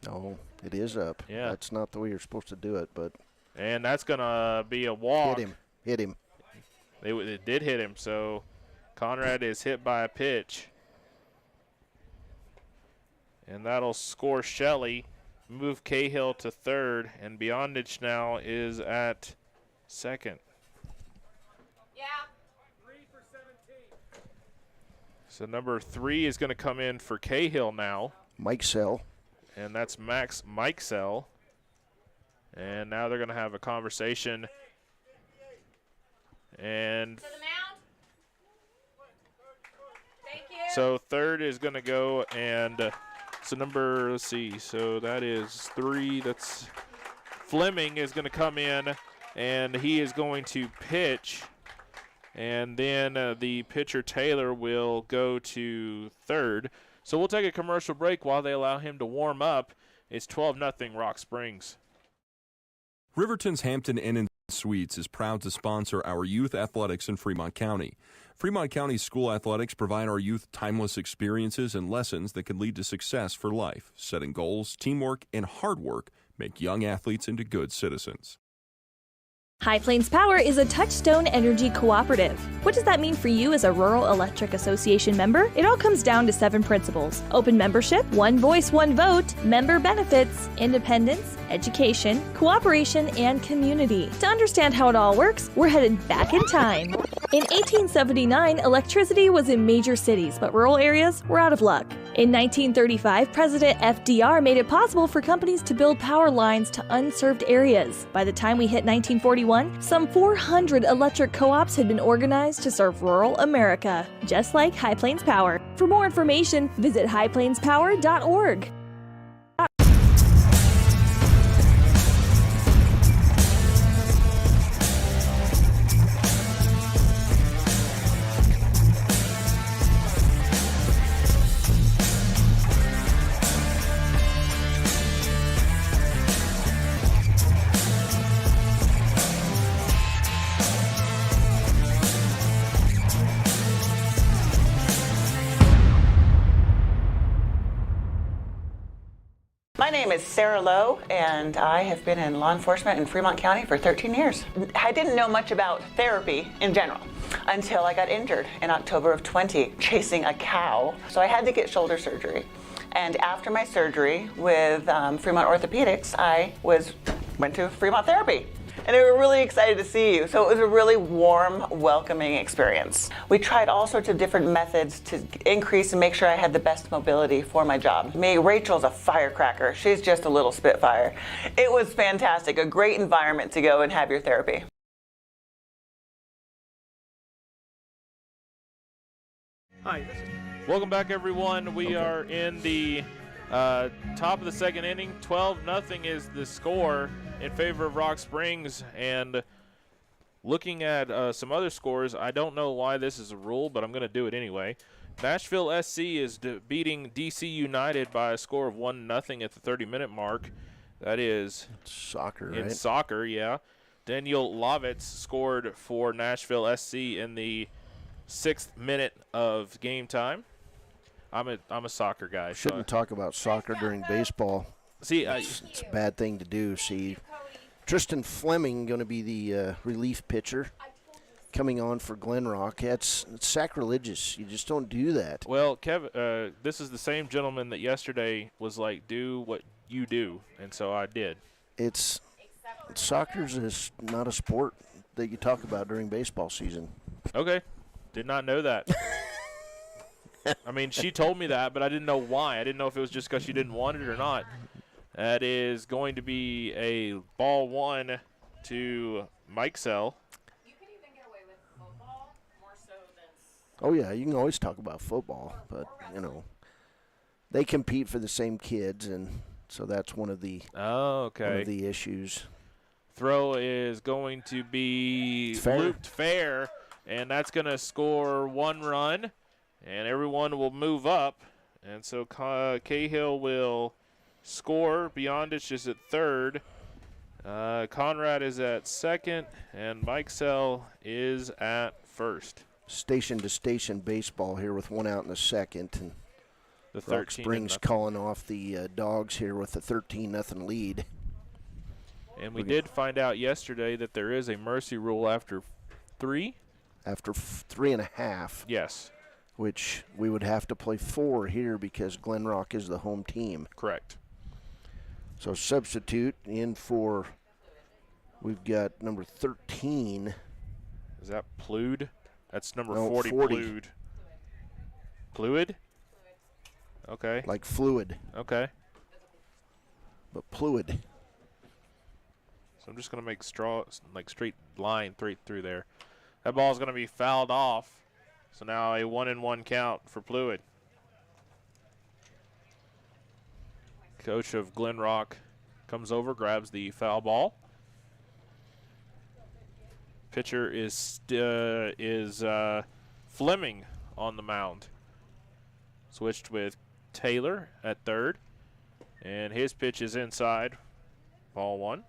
No, it is up. Yeah. That's not the way you're supposed to do it, but. And that's going to be a walk. Hit him. It did hit him, so Conrad is hit by a pitch. And that'll score Shelley, move Cahill to third, and Beyondich now is at second. Yeah. 3 for 17. So number 3 is going to come in for Cahill now. Mike Sell. And that's Max Mikesell. And now they're going to have a conversation. And To the mound. Thank you. so third is going to go, and so let's see, so that is 3. That's Fleming is going to come in, and he is going to pitch. And then the pitcher, Taylor, will go to third. So we'll take a commercial break while they allow him to warm up. It's 12-0 Rock Springs. Riverton's Hampton Inn & Suites is proud to sponsor our youth athletics in Fremont County. Fremont County school athletics provide our youth timeless experiences and lessons that can lead to success for life. Setting goals, teamwork, and hard work make young athletes into good citizens. High Plains Power is a Touchstone Energy cooperative. What does that mean for you as a Rural Electric Association member? It all comes down to 7 principles: open membership, one voice, one vote, member benefits, independence, education, cooperation, and community. To understand how it all works, we're headed back in time. In 1879, electricity was in major cities, but rural areas were out of luck. In 1935, President FDR made it possible for companies to build power lines to unserved areas. By the time we hit 1941, some 400 electric co-ops had been organized to serve rural America, just like High Plains Power. For more information, visit highplainspower.org. My name is Sarah Lowe, and I have been in law enforcement in Fremont County for 13 years. I didn't know much about therapy in general until I got injured in October of 20 chasing a cow. So I had to get shoulder surgery. And after my surgery with Fremont Orthopedics, I went to Fremont Therapy. And they were really excited to see you. So it was a really warm, welcoming experience. We tried all sorts of different methods to increase and make sure I had the best mobility for my job. Rachel's a firecracker. She's just a little spitfire. It was fantastic, a great environment to go and have your therapy. Hi. Welcome back, everyone. We are in the top of the second inning. 12-0 is the score in favor of Rock Springs. And looking at some other scores, I don't know why this is a rule, but I'm going to do it anyway. Nashville SC is beating DC United by a score of 1-0 at the 30-minute mark. That is soccer, in right? soccer, yeah. Daniel Lovitz scored for Nashville SC in the 6th minute of game time. I'm a soccer guy. Shouldn't talk about soccer during baseball. See, it's a bad thing to do. See, Tristan Fleming going to be the relief pitcher coming on for Glenrock. It's sacrilegious. You just don't do that. Well, Kevin, this is the same gentleman that yesterday was like, do what you do, and so I did. Soccer is not a sport that you talk about during baseball season. Okay. Did not know that. I mean, she told me that, but I didn't know why. I didn't know if it was just because she didn't want it or not. That is going to be a ball one to Mike Sell. You can even get away with football more so than. Oh, yeah, you can always talk about football, but, they compete for the same kids, and so that's one of the one of the issues. Throw is going to be looped fair, and that's going to score 1 run. And everyone will move up. And so Cahill will score. Beyondich is at third. Conrad is at second. And Mike Sell is at first. Station-to-station baseball here with 1 out in the second. And the Rock Springs calling off the Dogs here with a 13-0 lead. And we did find out yesterday that there is a mercy rule after 3. After 3.5. Yes. Which we would have to play 4 here because Glenrock is the home team. Correct. So substitute in for, we've got number 13. Is that Plude? That's number 40. 40. Plude. Fluid? Okay. Like fluid. Okay. But fluid. So I'm just going to make straight line through there. That ball is going to be fouled off. So now a 1-1 count for Fluid. Coach of Glenrock comes over, grabs the foul ball. Pitcher is Fleming on the mound. Switched with Taylor at third. And his pitch is inside. Ball 1.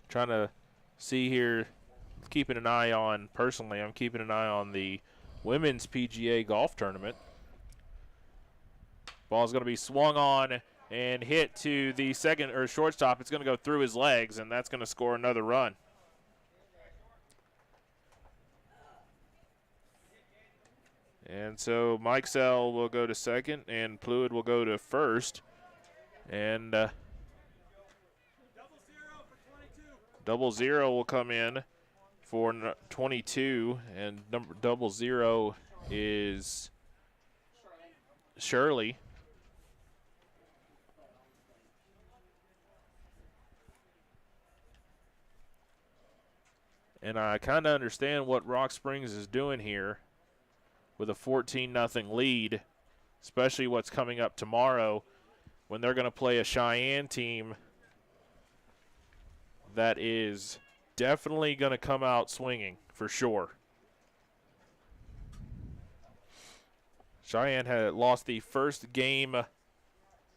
Trying to see here, keeping an eye on, personally, I'm keeping an eye on the women's PGA golf tournament. Ball's going to be swung on and hit to the second or shortstop. It's going to go through his legs, and that's going to score another run. And so Mike Sell will go to second, and Pluid will go to first. And 00 will come in for 22, and number 00 is Shirley. And I kind of understand what Rock Springs is doing here with a 14-0 lead, especially what's coming up tomorrow when they're going to play a Cheyenne team that is definitely going to come out swinging for sure. Cheyenne had lost the first game.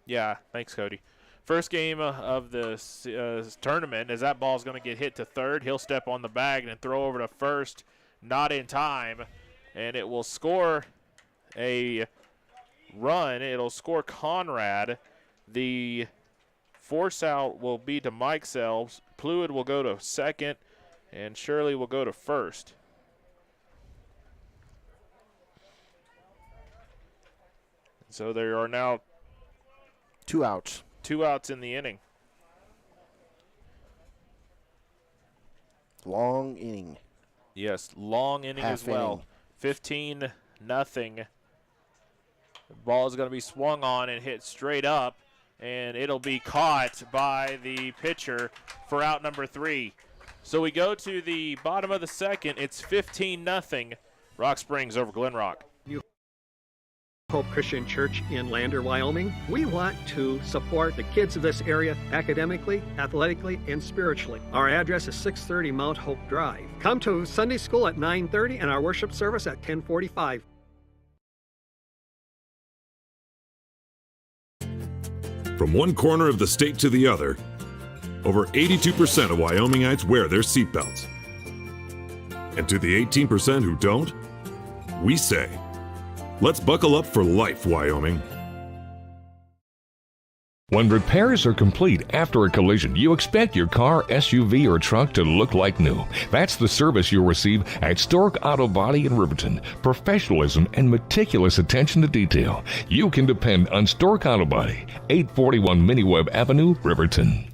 Yeah, thanks, Cody. First game of the tournament, as that ball's going to get hit to third. He'll step on the bag and throw over to first. not in time, and it will score a run. It'll score Conrad. The force out will be to Mike Selves. Pluid will go to second, and Shirley will go to first. So there are now 2 outs. 2 outs in the inning. Long inning. Yes, long inning Half as well. inning. 15-0. The ball is going to be swung on and hit straight up, and it'll be caught by the pitcher for out number 3. So we go to the bottom of the second. It's 15-0. Rock Springs over Glenrock. Hope Christian Church in Lander, Wyoming. We want to support the kids of this area academically, athletically, and spiritually. Our address is 630 Mount Hope Drive. Come to Sunday school at 9:30 and our worship service at 10:45. From one corner of the state to the other, over 82% of Wyomingites wear their seatbelts. And to the 18% who don't, we say, let's buckle up for life, Wyoming. When repairs are complete after a collision, you expect your car, SUV, or truck to look like new. That's the service you'll receive at Stork Auto Body in Riverton. Professionalism and meticulous attention to detail. You can depend on Stork Auto Body, 841 Miniweb Avenue, Riverton.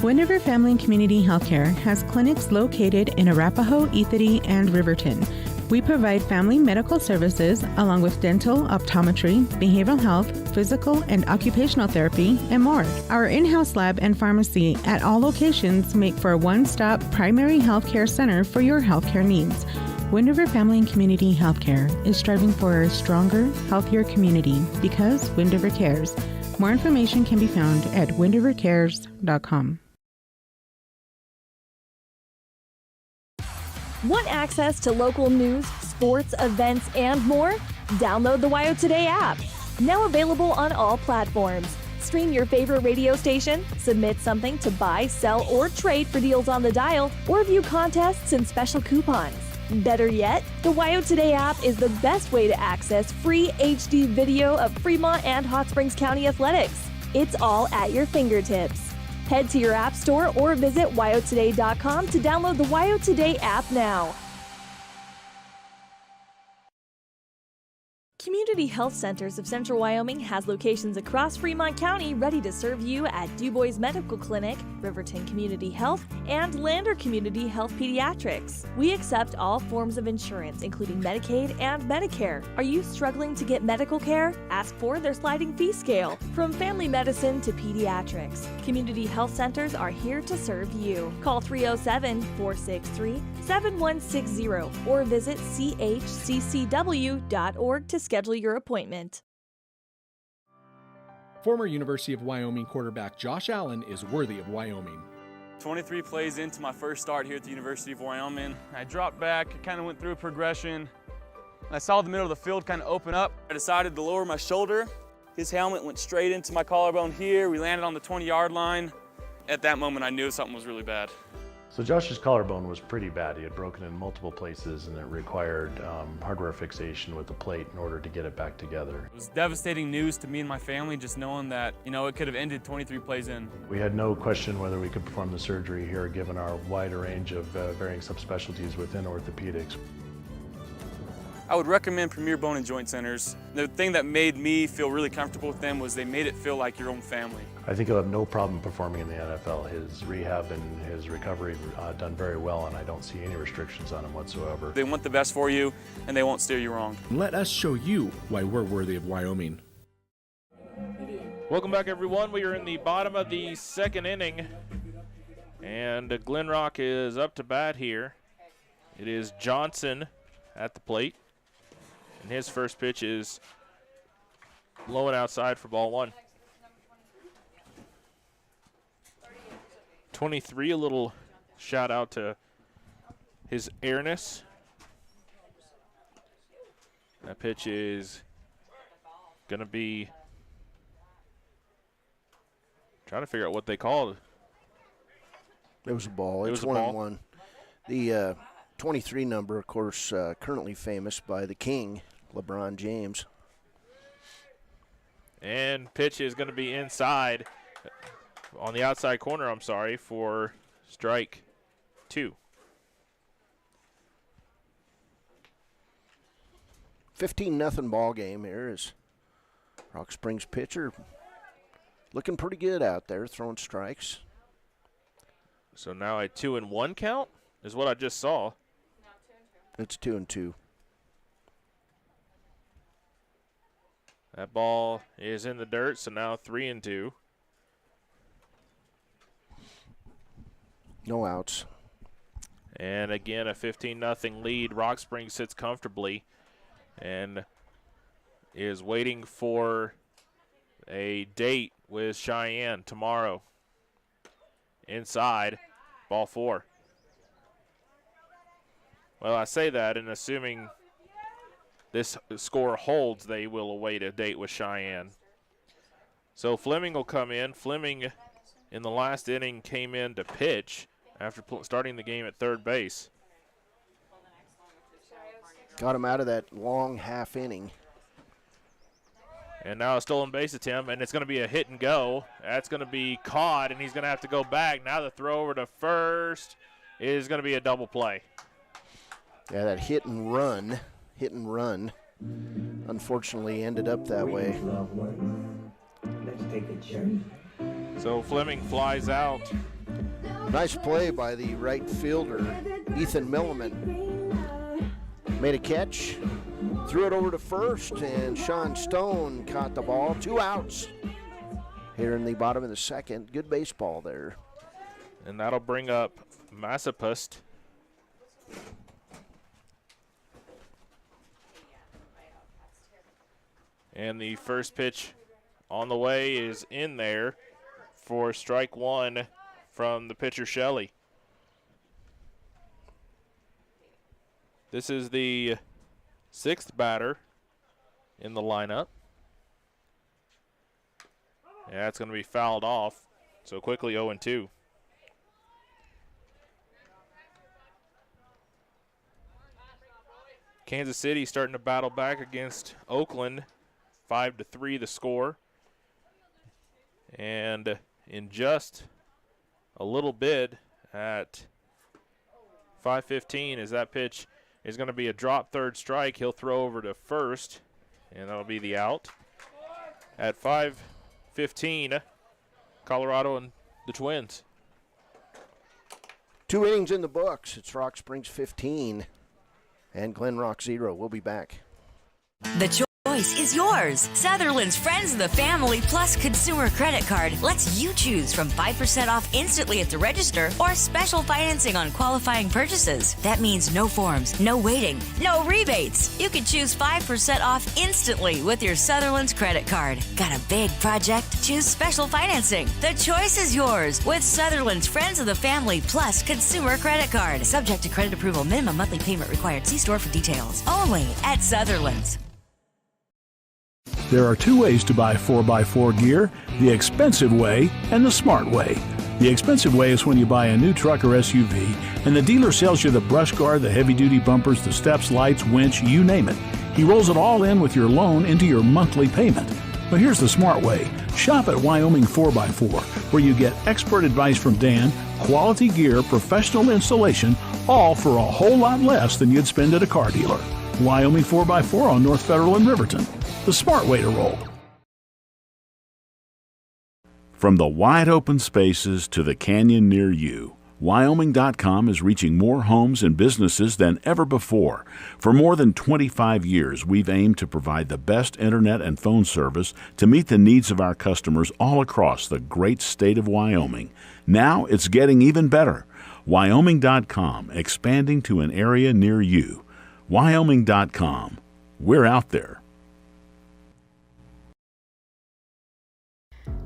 Wind River Family and Community Healthcare has clinics located in Arapahoe, Ethity, and Riverton. We provide family medical services along with dental, optometry, behavioral health, physical and occupational therapy, and more. Our in-house lab and pharmacy at all locations make for a one-stop primary healthcare center for your healthcare needs. Wind River Family and Community Healthcare is striving for a stronger, healthier community because Wind River cares. More information can be found at windrivercares.com. Want access to local news, sports, events, and more? Download the WyoToday app. Now available on all platforms. Stream your favorite radio station, submit something to buy, sell, or trade for deals on the dial, or view contests and special coupons. Better yet, the WyoToday app is the best way to access free HD video of Fremont and Hot Springs County athletics. It's all at your fingertips. Head to your app store or visit WyoToday.com to download the WyoToday app now. Community Health Centers of Central Wyoming has locations across Fremont County ready to serve you at DuBois Medical Clinic, Riverton Community Health, and Lander Community Health Pediatrics. We accept all forms of insurance, including Medicaid and Medicare. Are you struggling to get medical care? Ask for their sliding fee scale. From family medicine to pediatrics, Community Health Centers are here to serve you. Call 307-463-7160 or visit chccw.org to schedule your appointment. Former University of Wyoming quarterback Josh Allen is worthy of Wyoming. 23 plays into my first start here at the University of Wyoming. I dropped back, kind of went through a progression. I saw the middle of the field kind of open up. I decided to lower my shoulder. His helmet went straight into my collarbone here. We landed on the 20-yard line. At that moment, I knew something was really bad. So Josh's collarbone was pretty bad. He had broken in multiple places and it required hardware fixation with the plate in order to get it back together. It was devastating news to me and my family, just knowing that, it could have ended 23 plays in. We had no question whether we could perform the surgery here given our wide range of varying subspecialties within orthopedics. I would recommend Premier Bone and Joint Centers. The thing that made me feel really comfortable with them was they made it feel like your own family. I think he'll have no problem performing in the NFL. His rehab and his recovery done very well, and I don't see any restrictions on him whatsoever. They want the best for you, and they won't steer you wrong. Let us show you why we're worthy of Wyoming. Welcome back, everyone. We are in the bottom of the second inning, and Glenrock is up to bat here. It is Johnson at the plate, and his first pitch is blowing outside for ball one. 23, a little shout out to his airness. That pitch is going to be, trying to figure out what they called. It was a ball. It It's was a ball. 1-1. The 23 number, of course, currently famous by the King, LeBron James. And pitch is going to be inside, on the outside corner, I'm sorry, for strike 2. 15-0 ball game here is Rock Springs pitcher looking pretty good out there, throwing strikes. So now a 2-1 count is what I just saw. It's 2-2. That ball is in the dirt, so now 3-2. No outs. And again, a 15-0 lead. Rock Springs sits comfortably and is waiting for a date with Cheyenne tomorrow. Inside, ball 4. Well, I say that, and assuming this score holds, they will await a date with Cheyenne. So Fleming will come in. Fleming, in the last inning, came in to pitch after starting the game at third base. Got him out of that long half inning. And now a stolen base attempt, and it's going to be a hit and go. That's going to be caught, and he's going to have to go back. Now the throw over to first is going to be a double play. Yeah, that hit and run, unfortunately ended up that way. Let's take a journey. So Fleming flies out. Nice play by the right fielder, Ethan Milliman. Made a catch, threw it over to first, and Sean Stone caught the ball. 2 outs here in the bottom of the second. Good baseball there. And that'll bring up Massapust. And the first pitch on the way is in there for strike 1 from the pitcher, Shelley. This is the 6th batter in the lineup. Yeah, it's going to be fouled off. So quickly 0-2. Kansas City starting to battle back against Oakland. 5-3 the score. And in just a little bit at 5:15 as that pitch is going to be a drop third strike. He'll throw over to first, and that'll be the out. At 5:15, Colorado and the Twins. 2 innings in the books. It's Rock Springs 15 and Glenrock 0. We'll be back. The choice is yours. Sutherland's Friends of the Family Plus Consumer Credit Card lets you choose from 5% off instantly at the register or special financing on qualifying purchases. That means no forms, no waiting, no rebates. You can choose 5% off instantly with your Sutherland's credit card. Got a big project? Choose special financing. The choice is yours with Sutherland's Friends of the Family Plus Consumer Credit Card. Subject to credit approval. Minimum monthly payment required. See store for details. Only at Sutherland's. There are 2 ways to buy 4x4 gear, the expensive way and the smart way. The expensive way is when you buy a new truck or SUV and the dealer sells you the brush guard, the heavy-duty bumpers, the steps, lights, winch, you name it. He rolls it all in with your loan into your monthly payment. But here's the smart way. Shop at Wyoming 4x4, where you get expert advice from Dan, quality gear, professional installation, all for a whole lot less than you'd spend at a car dealer. Wyoming 4x4 on North Federal in Riverton. The smart way to roll. From the wide open spaces to the canyon near you, Wyoming.com is reaching more homes and businesses than ever before. For more than 25 years, we've aimed to provide the best internet and phone service to meet the needs of our customers all across the great state of Wyoming. Now it's getting even better. Wyoming.com, expanding to an area near you. Wyoming.com. We're out there.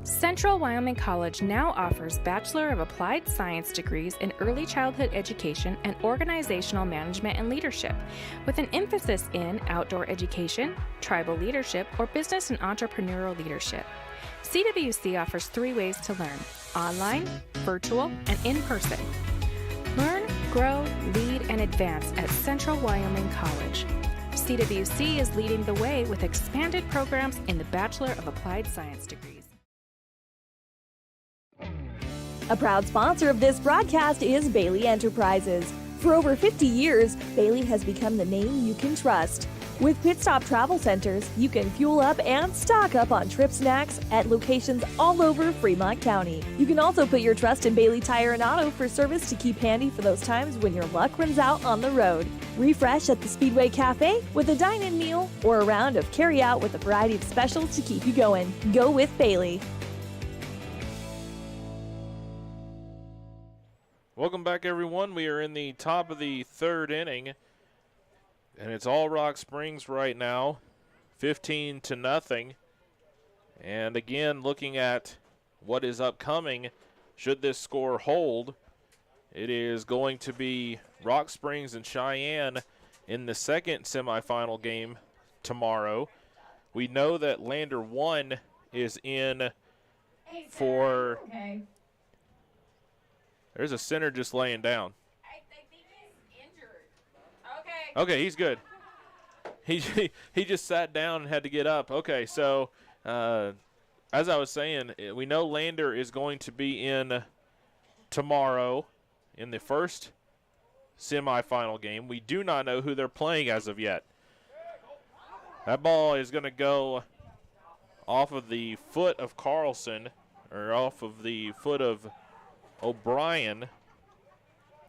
Central Wyoming College now offers Bachelor of Applied Science degrees in Early Childhood Education and Organizational Management and Leadership, with an emphasis in outdoor education, tribal leadership, or business and entrepreneurial leadership. CWC offers 3 ways to learn: online, virtual, and in person. Learn Grow, lead, and advance at Central Wyoming College. CWC is leading the way with expanded programs in the Bachelor of Applied Science degrees. A proud sponsor of this broadcast is Bailey Enterprises. For over 50 years, Bailey has become the name you can trust. With Pit Stop Travel Centers, you can fuel up and stock up on trip snacks at locations all over Fremont County. You can also put your trust in Bailey Tire and Auto for service to keep handy for those times when your luck runs out on the road. Refresh at the Speedway Cafe with a dine-in meal or a round of carry-out with a variety of specials to keep you going. Go with Bailey. Welcome back, everyone. We are in the top of the third inning, and it's all Rock Springs right now, 15-0. And again, looking at what is upcoming, should this score hold, it is going to be Rock Springs and Cheyenne in the second semifinal game tomorrow. We know that Lander 1 is in for... Okay. There's a center just laying down. I think he's injured. Okay. Okay, he's good. He just sat down and had to get up. Okay, so as I was saying, we know Lander is going to be in tomorrow in the first semifinal game. We do not know who they're playing as of yet. That ball is going to go off of the foot of Carlson, or off of the foot of O'Brien.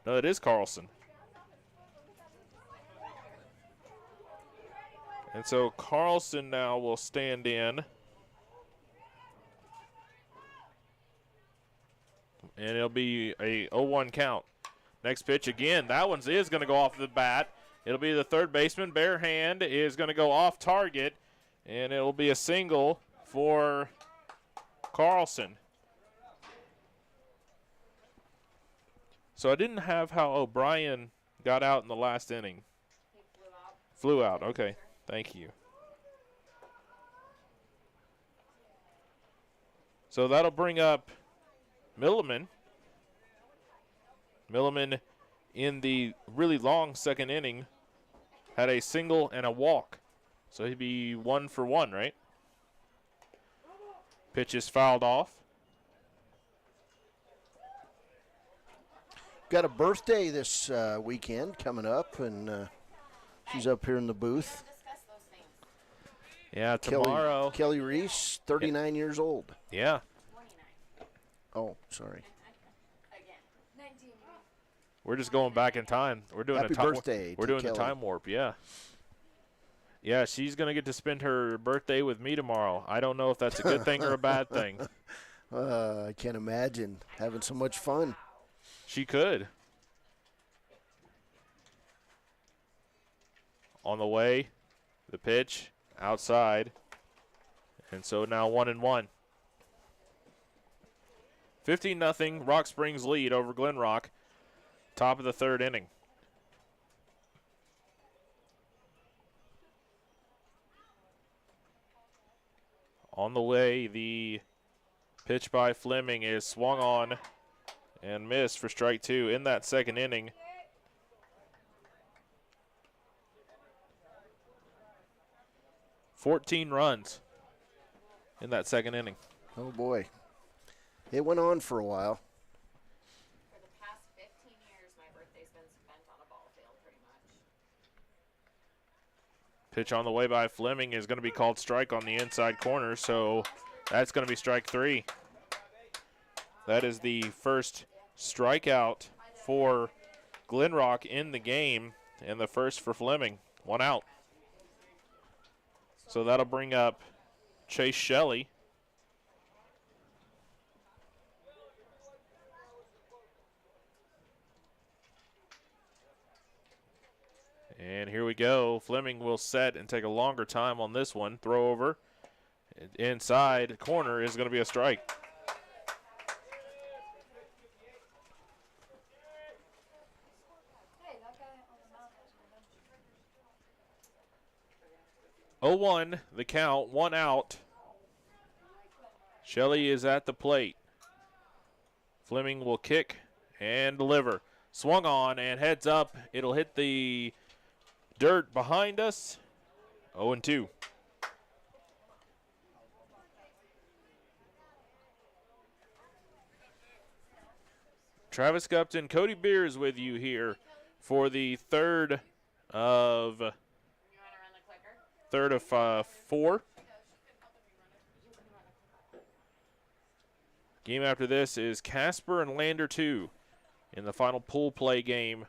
No, it is Carlson. And so Carlson now will stand in. And it'll be a 0-1 count. Next pitch again. That one is going to go off the bat. It'll be the third baseman. Bare hand is going to go off target. And it'll be a single for Carlson. So I didn't have how O'Brien got out in the last inning. He flew out. Flew out. Okay. Thank you. So that'll bring up Milliman. Milliman in the really long second inning had a single and a walk. So he'd be 1 for 1, right? Pitch is fouled off. Got a birthday this weekend coming up, and she's up here in the booth. Yeah, tomorrow. Kelly Reese, 39 years old. Yeah. Oh, sorry. We're just going back in time. We're doing Happy birthday We're to doing Kelly. the time warp. Yeah. Yeah, she's gonna get to spend her birthday with me tomorrow. I don't know if that's a good thing or a bad thing. I can't imagine having so much fun. She could. On the way, the pitch outside, and so now 1-1. 15-0. Rock Springs lead over Glenrock. Top of the third inning. On the way, the pitch by Fleming is swung on and missed for strike 2 in that second inning. $14 runs in that second inning. Oh, boy. It went on for a while. For the past 15 years, my birthday's been spent on a ball field, pretty much. Pitch on the way by Fleming is going to be called strike on the inside corner, so that's going to be strike 3. That is the first strikeout for Glenrock in the game, and the first for Fleming. 1 out. So that'll bring up Chase Shelley. And here we go. Fleming will set and take a longer time on this one. Throw over. Inside corner is going to be a strike. Oh, 0-1, the count, 1 out. Shelley is at the plate. Fleming will kick and deliver. swung on and heads up. It'll hit the dirt behind us. 0-2. Travis Gupton, Cody Beers with you here for the third of 4. Game after this is Casper and Lander 2 in the final pool play game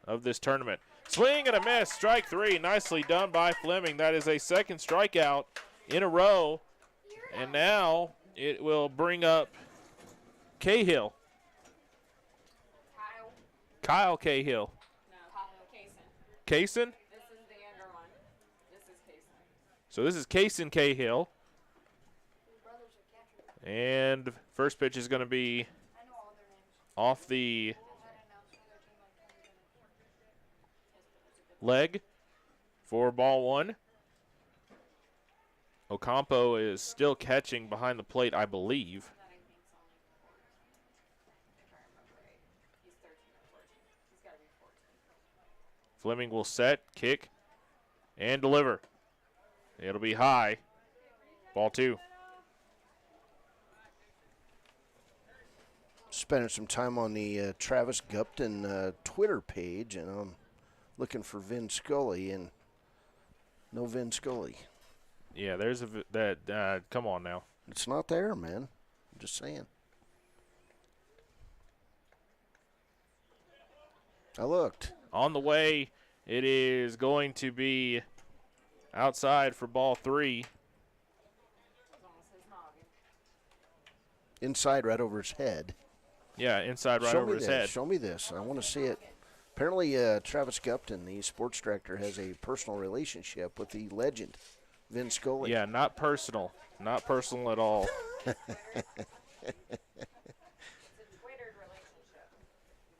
of this tournament. Swing and a miss, strike 3. Nicely done by Fleming. That is a second strikeout in a row. And now it will bring up Cahill. Kyle Cahill. No, Kaysen. Kaysen? This is the younger one. This is Kaysen. So this is Kaysen Cahill. And first pitch is going to be off the leg for ball 1. Ocampo is still catching behind the plate, I believe. Fleming will set, kick, and deliver. It'll be high. Ball 2. Spending some time on the Travis Gupton Twitter page, and I'm looking for Vin Scully, and no Vin Scully. Yeah, there's come on now. It's not there, man. I'm just saying. I looked. On the way, it is going to be outside for ball 3. Inside right over his head. Yeah, inside right over his head. Show me this. I want to see it. Apparently, Travis Gupton, the sports director, has a personal relationship with the legend, Vin Scully. Yeah, not personal. Not personal at all.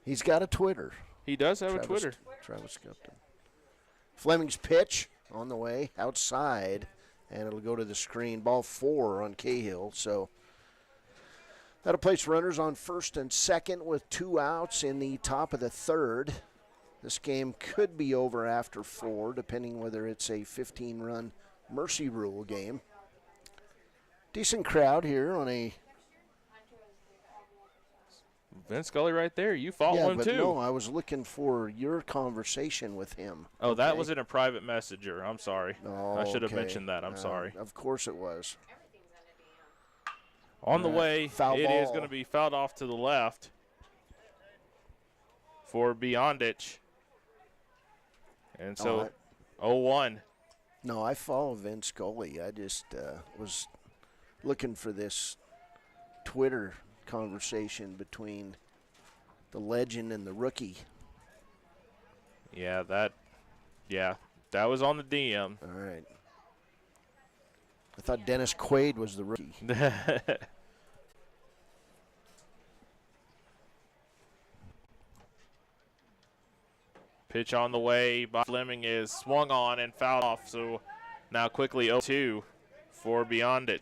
He's got a Twitter. He does have a Twitter. Travis Gupton. Fleming's pitch on the way outside, and it'll go to the screen. Ball 4 on Cahill. So that'll place runners on first and second with 2 outs in the top of the 3rd. This game could be over after 4, depending whether it's a 15-run mercy rule game. Decent crowd here on a... Vince Scully right there. You fought one too. No, I was looking for your conversation with him. Oh, that was in a private messenger. I'm sorry. Oh, I should have mentioned that. I'm sorry. Of course it was. On the way, it is going to be fouled off to the left for Beyondich. And so 0-1. No, I follow Vince Scully. I just was looking for this Twitter conversation between the legend and the rookie. Yeah, that was on the DM. All right. I thought Dennis Quaid was the rookie. Pitch on the way by Fleming is swung on and fouled off. So now quickly 0-2 for Beyond It.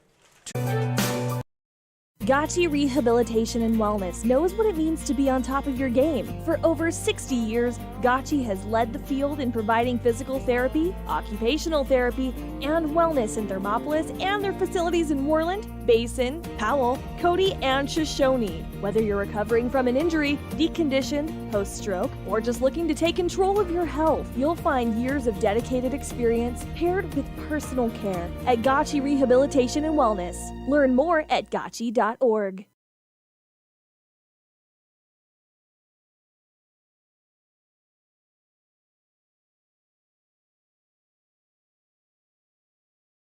Gotchi Rehabilitation and Wellness knows what it means to be on top of your game. For over 60 years, Gotchi has led the field in providing physical therapy, occupational therapy, and wellness in Thermopolis and their facilities in Worland, Basin, Powell, Cody, and Shoshone. Whether you're recovering from an injury, deconditioned, post-stroke, or just looking to take control of your health, you'll find years of dedicated experience paired with personal care at Gotchi Rehabilitation and Wellness. Learn more at gotchi.org.